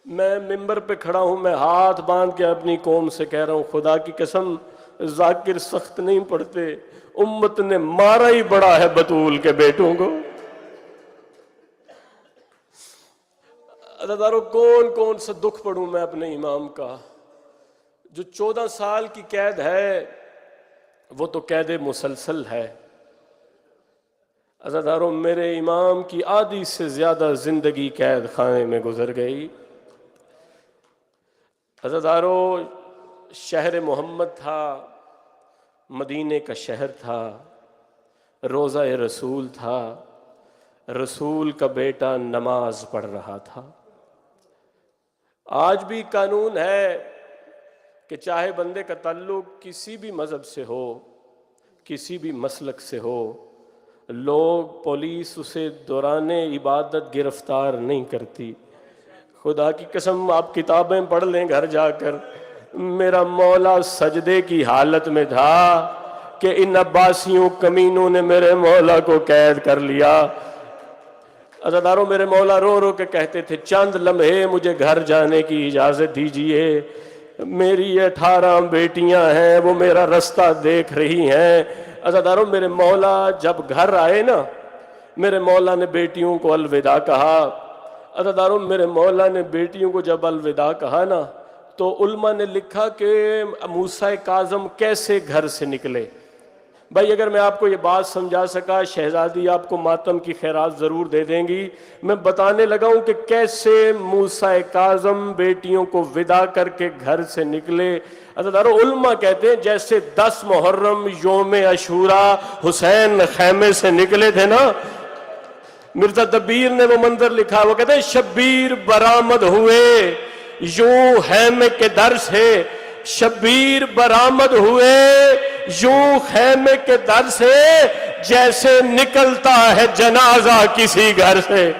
میں ممبر پہ کھڑا ہوں، میں ہاتھ باندھ کے اپنی قوم سے کہہ رہا ہوں خدا کی قسم ذاکر سخت نہیں پڑھتے، امت نے مارا ہی بڑا ہے بطول کے بیٹوں کو. عزادارو کون کون سا دکھ پڑھوں میں اپنے امام کا. جو 14 سال کی قید ہے وہ تو قید مسلسل ہے. عزادارو میرے امام کی آدھی سے زیادہ زندگی قید خانے میں گزر گئی. عزادارو شہر محمد تھا، مدینے کا شہر تھا، روضہ رسول تھا، رسول کا بیٹا نماز پڑھ رہا تھا. آج بھی قانون ہے کہ چاہے بندے کا تعلق کسی بھی مذہب سے ہو، کسی بھی مسلک سے ہو، لوگ پولیس اسے دوران عبادت گرفتار نہیں کرتی. خدا کی قسم آپ کتابیں پڑھ لیں گھر جا کر. میرا مولا سجدے کی حالت میں تھا کہ ان عباسیوں کمینوں نے میرے مولا کو قید کر لیا. عزادارو میرے مولا رو رو کے کہتے تھے چند لمحے مجھے گھر جانے کی اجازت دیجئے، میری 18 بیٹیاں ہیں وہ میرا رستہ دیکھ رہی ہیں. عزادارو میرے مولا جب گھر آئے نا، میرے مولا نے بیٹیوں کو الوداع کہا. عزادارو میرے مولا نے بیٹیوں کو جب الوداع کہا نا تو علماء نے لکھا کہ موسیٰ کاظم کیسے گھر سے نکلے. بھائی اگر میں آپ کو یہ بات سمجھا سکا شہزادی آپ کو ماتم کی خیرات ضرور دے دیں گی. میں بتانے لگا ہوں کہ کیسے موسیٰ کاظم بیٹیوں کو وداع کر کے گھر سے نکلے. عزادارو علماء کہتے ہیں جیسے 10 محرم یوم عاشوراء حسین خیمے سے نکلے تھے نا، مرزا دبیر نے وہ منظر لکھا، وہ کہتے ہیں شبیر برآمد ہوئے یوں خیمے کے در سے، شبیر برآمد ہوئے یوں خیمے کے در سے جیسے نکلتا ہے جنازہ کسی گھر سے.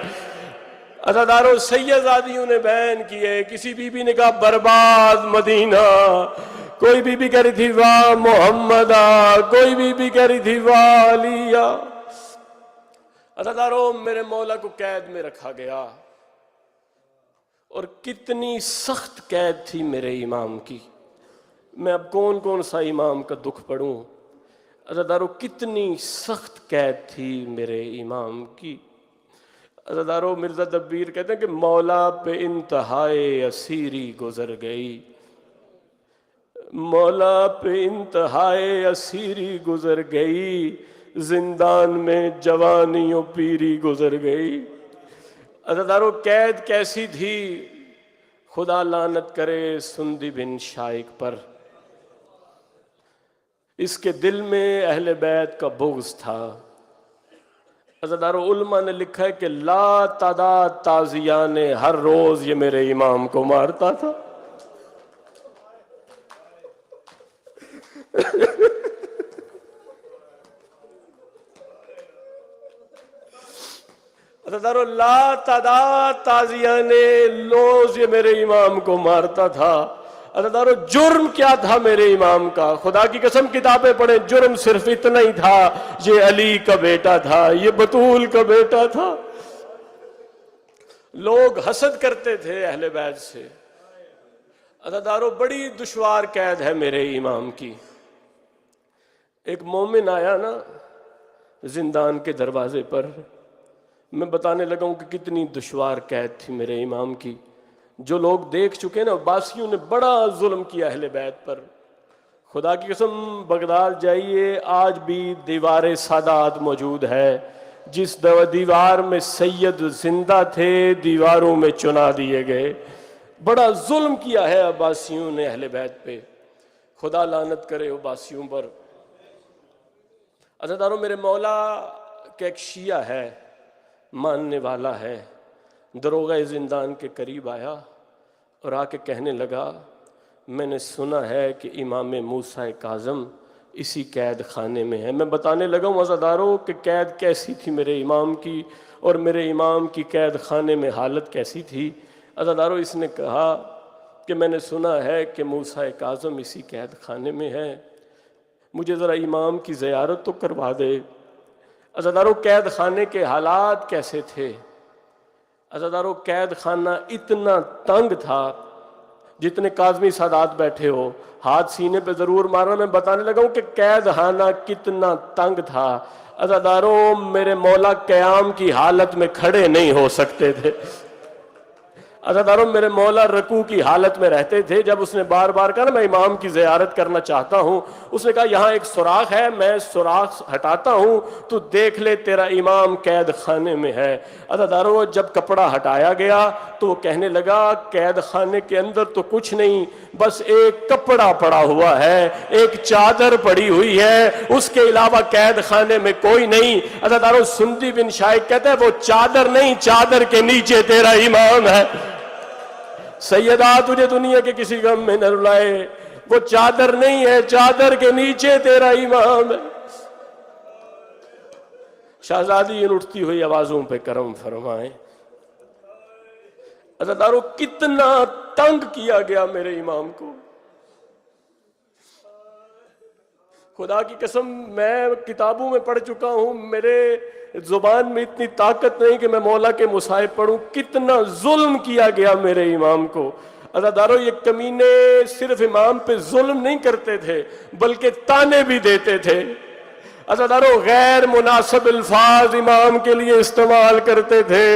عزاداروں سیدزادیوں نے بیان کیے، کسی بی بی نے کہا برباد مدینہ، کوئی بی بی کہہ رہی تھی واہ محمدہ، کوئی بی بی کہہ رہی تھی واہ علیہ۔ عزاداروں میرے مولا کو قید میں رکھا گیا، اور کتنی سخت قید تھی میرے امام کی۔ میں اب کون کون سا امام کا دکھ پڑھوں، عزاداروں کتنی سخت قید تھی میرے امام کی۔ عزاداروں مرزا دبیر کہتے ہیں کہ مولا پہ انتہائے اسیری گزر گئی، مولا پہ انتہائے اسیری گزر گئی، زندان میں جوانیوں پیری گزر گئی۔ عزاداروں قید کیسی تھی، خدا لعنت کرے سندی بن شائق پر، اس کے دل میں اہل بیت کا بغض تھا۔ عزاداروں علماء نے لکھا ہے کہ لا تعداد تازیان نے ہر روز یہ میرے امام کو مارتا تھا۔ عزاداروں لا تعداد تازیان نے روز یہ میرے امام کو مارتا تھا۔ عزاداروں جرم کیا تھا میرے امام کا، خدا کی قسم کتابیں پڑھیں، جرم صرف اتنا ہی تھا، یہ علی کا بیٹا تھا، یہ بطول کا بیٹا تھا۔ لوگ حسد کرتے تھے اہل بیت سے۔ عزاداروں بڑی دشوار قید ہے میرے امام کی۔ ایک مومن آیا نا زندان کے دروازے پر، میں بتانے لگا ہوں کہ کتنی دشوار قید تھی میرے امام کی۔ جو لوگ دیکھ چکے نا، عباسیوں نے بڑا ظلم کیا اہل بیت پر۔ خدا کی قسم بغداد جائیے، آج بھی دیوار سادات موجود ہے، جس دیوار میں سید زندہ تھے دیواروں میں چنا دیے گئے۔ بڑا ظلم کیا ہے عباسیوں نے اہل بیت پہ، خدا لعنت کرے عباسیوں پر۔ عزاداروں میرے مولا کہ ایک شیعہ ہے، ماننے والا ہے، دروغہ زندان کے قریب آیا اور آ کے کہنے لگا میں نے سنا ہے کہ امام موسیٰ کاظم اسی قید خانے میں ہے۔ میں بتانے لگا ہوں عزاداروں کہ قید کیسی تھی میرے امام کی، اور میرے امام کی قید خانے میں حالت کیسی تھی۔ عزاداروں اس نے کہا کہ میں نے سنا ہے کہ موسیٰ کاظم اسی قید خانے میں ہے، مجھے ذرا امام کی زیارت تو کروا دے۔ عزاداروں قید خانے کے حالات کیسے تھے؟ عزاداروں قید خانہ اتنا تنگ تھا، جتنے کاظمی سادات بیٹھے ہو ہاتھ سینے پہ ضرور مارنا۔ میں بتانے لگا ہوں کہ قید خانہ کتنا تنگ تھا۔ عزاداروں میرے مولا قیام کی حالت میں کھڑے نہیں ہو سکتے تھے۔ عزاداروں میرے مولا رکوع کی حالت میں رہتے تھے۔ جب اس نے بار بار کہا نا میں امام کی زیارت کرنا چاہتا ہوں، اس نے کہا یہاں ایک سوراخ ہے، میں سوراخ ہٹاتا ہوں تو دیکھ لے تیرا امام قید خانے میں ہے۔ عزاداروں جب کپڑا ہٹایا گیا تو وہ کہنے لگا قید خانے کے اندر تو کچھ نہیں، بس ایک کپڑا پڑا ہوا ہے، ایک چادر پڑی ہوئی ہے، اس کے علاوہ قید خانے میں کوئی نہیں۔ عزاداروں سندی بن شائق کہتا ہے وہ چادر نہیں، چادر کے نیچے تیرا امام ہے۔ سیدہ تجھے دنیا کے کسی غم میں نہ رلائے، وہ چادر نہیں ہے، چادر کے نیچے تیرا امام ہے۔ شہزادی ان اٹھتی ہوئی آوازوں پہ کرم فرمائیں۔ عزاداروں کتنا تنگ کیا گیا میرے امام کو، خدا کی قسم میں کتابوں میں پڑھ چکا ہوں، میرے زبان میں اتنی طاقت نہیں کہ میں مولا کے مصائب پڑھوں۔ کتنا ظلم کیا گیا میرے امام کو۔ عزاداروں یہ کمینے صرف امام پہ ظلم نہیں کرتے تھے بلکہ تانے بھی دیتے تھے۔ عزاداروں غیر مناسب الفاظ امام کے لیے استعمال کرتے تھے۔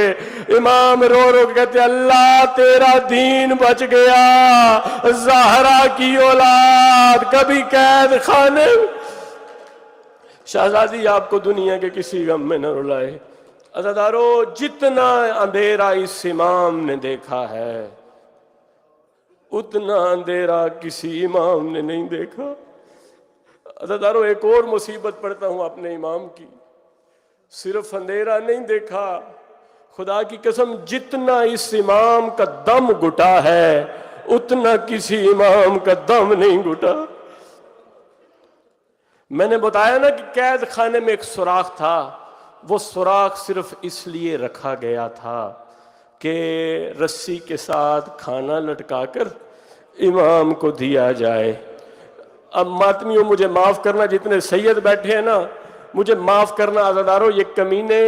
امام رو رو کہتے اللہ تیرا دین بچ گیا، زہرا کی اولاد کبھی قید خانے۔ شہزادی آپ کو دنیا کے کسی غم میں نہ رلائے۔ عزاداروں جتنا اندھیرا اس امام نے دیکھا ہے اتنا اندھیرا کسی امام نے نہیں دیکھا۔ عزاداروں ایک اور مصیبت پڑھتا ہوں اپنے امام کی، صرف اندھیرا نہیں دیکھا، خدا کی قسم جتنا اس امام کا دم گھٹا ہے اتنا کسی امام کا دم نہیں گھٹا۔ میں نے بتایا نا کہ قید خانے میں ایک سوراخ تھا، وہ سوراخ صرف اس لیے رکھا گیا تھا کہ رسی کے ساتھ کھانا لٹکا کر امام کو دیا جائے۔ اب ماتمیوں مجھے معاف کرنا، جتنے سید بیٹھے ہیں نا مجھے معاف کرنا عزادارو، یہ کمینے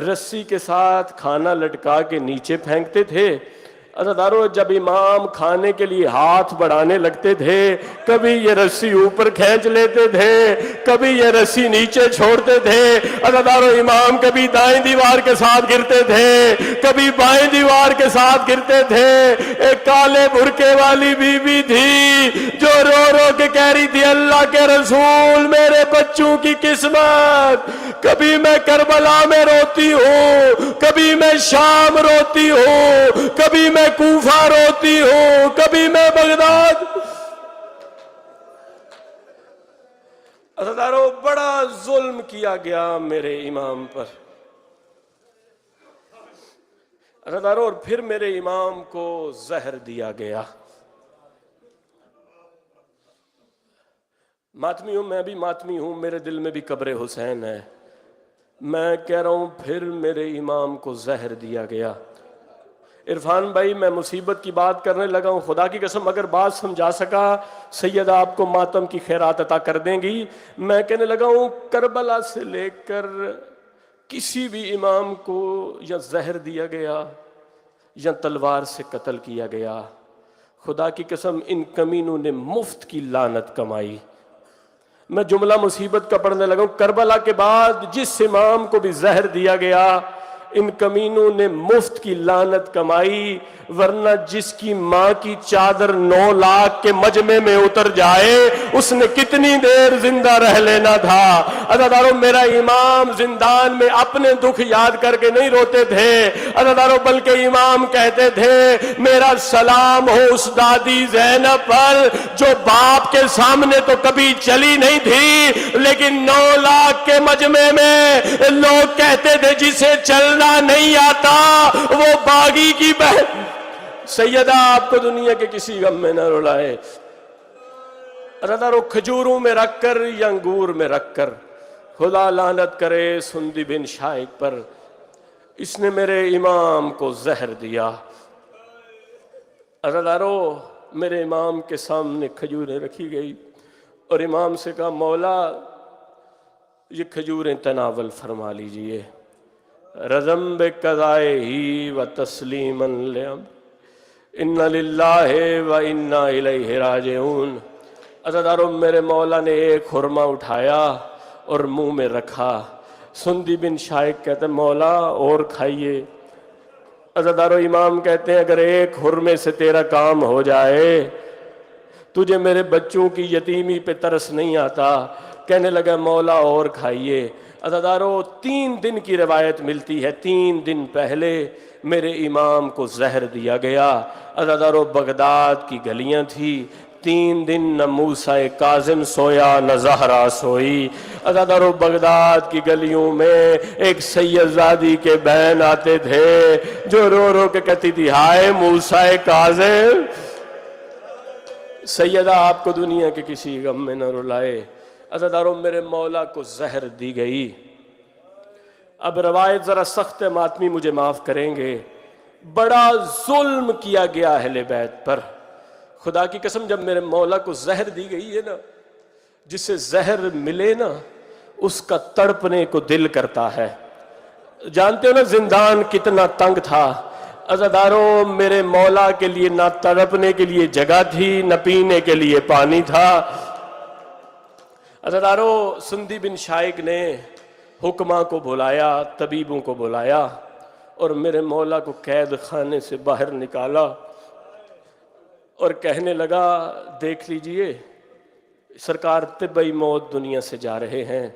رسی کے ساتھ کھانا لٹکا کے نیچے پھینکتے تھے۔ عزادارو جب امام کھانے کے لیے ہاتھ بڑھانے لگتے تھے کبھی یہ رسی اوپر کھینچ لیتے تھے، کبھی یہ رسی نیچے چھوڑتے تھے۔ عزادارو امام کبھی دائیں دیوار کے ساتھ گرتے تھے، کبھی بائیں دیوار کے ساتھ گرتے تھے۔ ایک کالے برقعے والی بی بی تھی جو رو رو کے کہہ رہی تھی اللہ کے رسول میرے بچوں کی قسمت، کبھی میں کربلا میں روتی ہوں، کبھی میں شام روتی ہوں، کبھی میں کوفہ روتی ہوں، کبھی میں بغداد۔ عزادارو بڑا ظلم کیا گیا میرے امام پر عزادارو، اور پھر میرے امام کو زہر دیا گیا۔ ماتمی ہوں، میں بھی ماتمی ہوں، میرے دل میں بھی قبر حسین ہے۔ میں کہہ رہا ہوں پھر میرے امام کو زہر دیا گیا۔ عرفان بھائی میں مصیبت کی بات کرنے لگا ہوں، خدا کی قسم اگر بات سمجھا سکا سیدہ آپ کو ماتم کی خیرات عطا کر دیں گی۔ میں کہنے لگا ہوں کربلا سے لے کر کسی بھی امام کو یا زہر دیا گیا یا تلوار سے قتل کیا گیا، خدا کی قسم ان کمینوں نے مفت کی لعنت کمائی۔ میں جملہ مصیبت کا پڑھنے لگا ہوں، کربلا کے بعد جس امام کو بھی زہر دیا گیا ان کمینوں نے مفت کی لعنت کمائی، ورنہ جس کی ماں کی چادر 9 لاکھ کے مجمع میں اتر جائے اس نے کتنی دیر زندہ رہ لینا تھا۔ عزادارو میرا امام زندان میں اپنے دکھ یاد کر کے نہیں روتے تھے عزادارو، بلکہ امام کہتے تھے میرا سلام ہو اس دادی زینب پر جو باپ کے سامنے تو کبھی چلی نہیں تھی لیکن 9 لاکھ کے مجمع میں لوگ کہتے تھے جسے چلنا نہیں آتا وہ باغی کی بہن۔ سیدہ آپ کو دنیا کے کسی غم میں نہ رلائے۔ عزادارو کھجوروں میں رکھ کر یا انگور میں رکھ کر خدا لعنت کرے سندی بن شائق پر، اس نے میرے امام کو زہر دیا۔ عزادارو میرے امام کے سامنے کھجوریں رکھی گئی اور امام سے کہا مولا یہ کھجوریں تناول فرما لیجئے، رضم بقضائے ہی و تسلیما لہم ان للہ و انا الیہ راجعون۔ عزادارو میرے مولا نے ایک خرما اٹھایا اور منہ میں رکھا۔ سندی بن شائق کہتے ہیں مولا اور کھائیے۔ عزادارو امام کہتے ہیں اگر ایک خرمے سے تیرا کام ہو جائے تجھے میرے بچوں کی یتیمی پہ ترس نہیں آتا۔ کہنے لگا مولا اور کھائیے۔ عزادارو 3 دن کی روایت ملتی ہے، 3 دن پہلے میرے امام کو زہر دیا گیا۔ عزادارو بغداد کی گلیاں تھی، 3 دن نہ موسیٰ کاظم سویا نہ زہرا سوئی۔ عزادارو بغداد کی گلیوں میں ایک سید زادی کے بہن آتے تھے جو رو رو کے کہتی تھی ہائے موسیٰ کاظم۔ سیدہ آپ کو دنیا کے کسی غم میں نہ رلائے۔ عزادارو میرے مولا کو زہر دی گئی۔ اب روایت ذرا سخت ہے، ماتمی مجھے معاف کریں گے، بڑا ظلم کیا گیا اہل بیت پر۔ خدا کی قسم جب میرے مولا کو زہر دی گئی ہے نا، جسے زہر ملے نا اس کا تڑپنے کو دل کرتا ہے۔ جانتے ہو نا زندان کتنا تنگ تھا۔ عزادارو میرے مولا کے لیے نہ تڑپنے کے لیے جگہ تھی نہ پینے کے لیے پانی تھا۔ عزادارو سندی بن شائق نے حکماں کو بلایا، طبیبوں کو بلایا اور میرے مولا کو قید خانے سے باہر نکالا اور کہنے لگا دیکھ لیجئے سرکار طبعی موت دنیا سے جا رہے ہیں،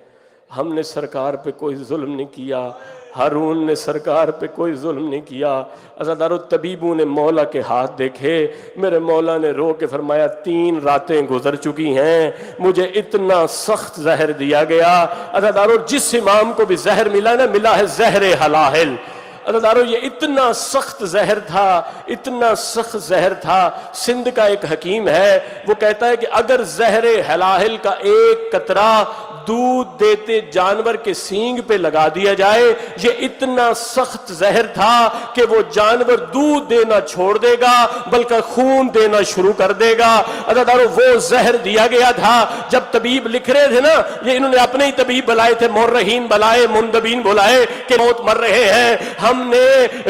ہم نے سرکار پہ کوئی ظلم نہیں کیا، ہارون نے سرکار پہ کوئی ظلم نہیں کیا۔ عزادارو طبیبوں نے مولا کے ہاتھ دیکھے، میرے مولا نے رو کے فرمایا 3 راتیں گزر چکی ہیں، مجھے اتنا سخت زہر دیا گیا۔ عزادارو جس امام کو بھی زہر ملا نا، ملا ہے زہر حلاحل۔ عزیزانو یہ اتنا سخت زہر تھا، اتنا سخت زہر تھا. سندھ کا ایک حکیم ہے، وہ کہتا ہے کہ اگر زہر ہلاہل کا ایک قطرہ دودھ دیتے جانور کے سینگ پہ لگا دیا جائے، یہ اتنا سخت زہر تھا کہ وہ جانور دودھ دینا چھوڑ دے گا بلکہ خون دینا شروع کر دے گا. عزیزانو وہ زہر دیا گیا تھا. جب طبیب لکھ رہے تھے نا، یہ انہوں نے اپنے ہی طبیب بلائے تھے، مورحین بلائے، مندبین بلائے کہ موت مر رہے ہیں، ہم نے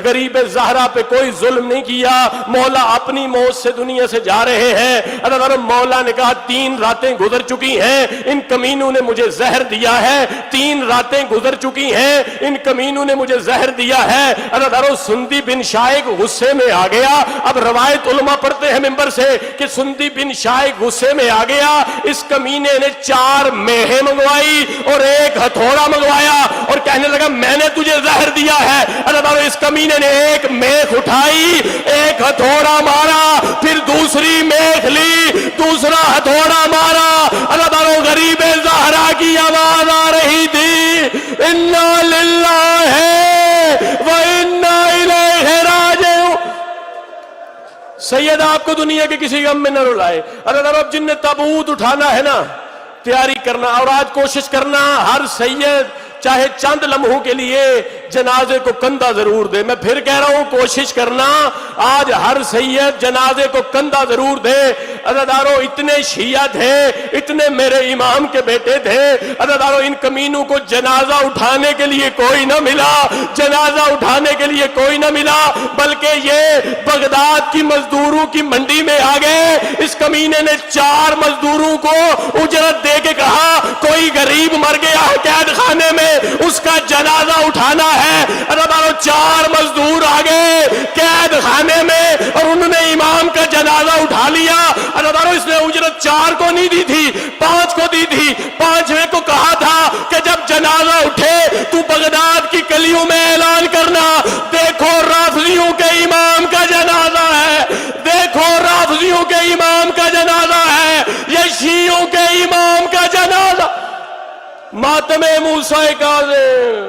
غریب زہرا پہ کوئی ظلم نہیں کیا، مولا اپنی موت سے دنیا سے جا رہے ہیں. عزیزانو مولا نے کہا 3 راتیں گزر چکی ہیں، ان کمینوں نے مجھے زہر دیا ہے، 3 راتیں گزر چکی ہیں، ان کمینوں نے مجھے زہر دیا ہے. عزیزانو سندی بن شائق غصے میں آ گیا. اب روایت علماء پڑھتے ہیں ممبر سے کہ سندی بن شائق غصے میں آ گیا، اس کمینے نے 4 میخیں منگوائی اور 1 ہتھوڑا منگوایا اور کہنے لگا میں نے تجھے زہر دیا ہے. عزیزانو اس کمینے نے 1 میخ اٹھائی، 1 ہتھوڑا مارا، پھر دوسری میخ لی، دوسرا ہتھوڑا مارا. عزیزانو غریب زہرا کی آواز آ رہی تھی، انا للہ و انا الیہ راجعون. سید آپ کو دنیا کے کسی غم میں نہ رلائے. اب جن نے تابوت اٹھانا ہے نا، تیاری کرنا اور آج کوشش کرنا ہر سید چاہے چند لمحوں کے لیے جنازے کو کندھا ضرور دے. میں پھر کہہ رہا ہوں کوشش کرنا آج ہر سید جنازے کو کندھا ضرور دے. عزیزانو اتنے شیعہ تھے، اتنے میرے امام کے بیٹے تھے. عزیزانو ان کمینوں کو جنازہ اٹھانے کے لیے کوئی نہ ملا، جنازہ اٹھانے کے لیے کوئی نہ ملا، بلکہ یہ بغداد کی مزدوروں کی منڈی میں آ گئے. اس کمینے نے 4 مزدوروں کو اجرت دے کے کہا کوئی غریب مر گیا ہے قید خانے میں، اس کا جنازہ اٹھانا ہے. 4 مزدور آ گئے قید خانے میں اور انہوں نے امام کا جنازہ اٹھا لیا. اس نے اجرت 4 کو نہیں دی تھی، 5 کو دی تھی. 5ویں کو کہا تھا کہ جب جنازہ اٹھے تو بغداد کی گلیوں میں اعلان کرنا دیکھو رافضیوں کے امام کا جنازہ ہے، دیکھو رافضیوں کے امام کا جنازہ ہے، یہ شیعوں کے امام کا جنازہ. ماتم موسیٰ کاظم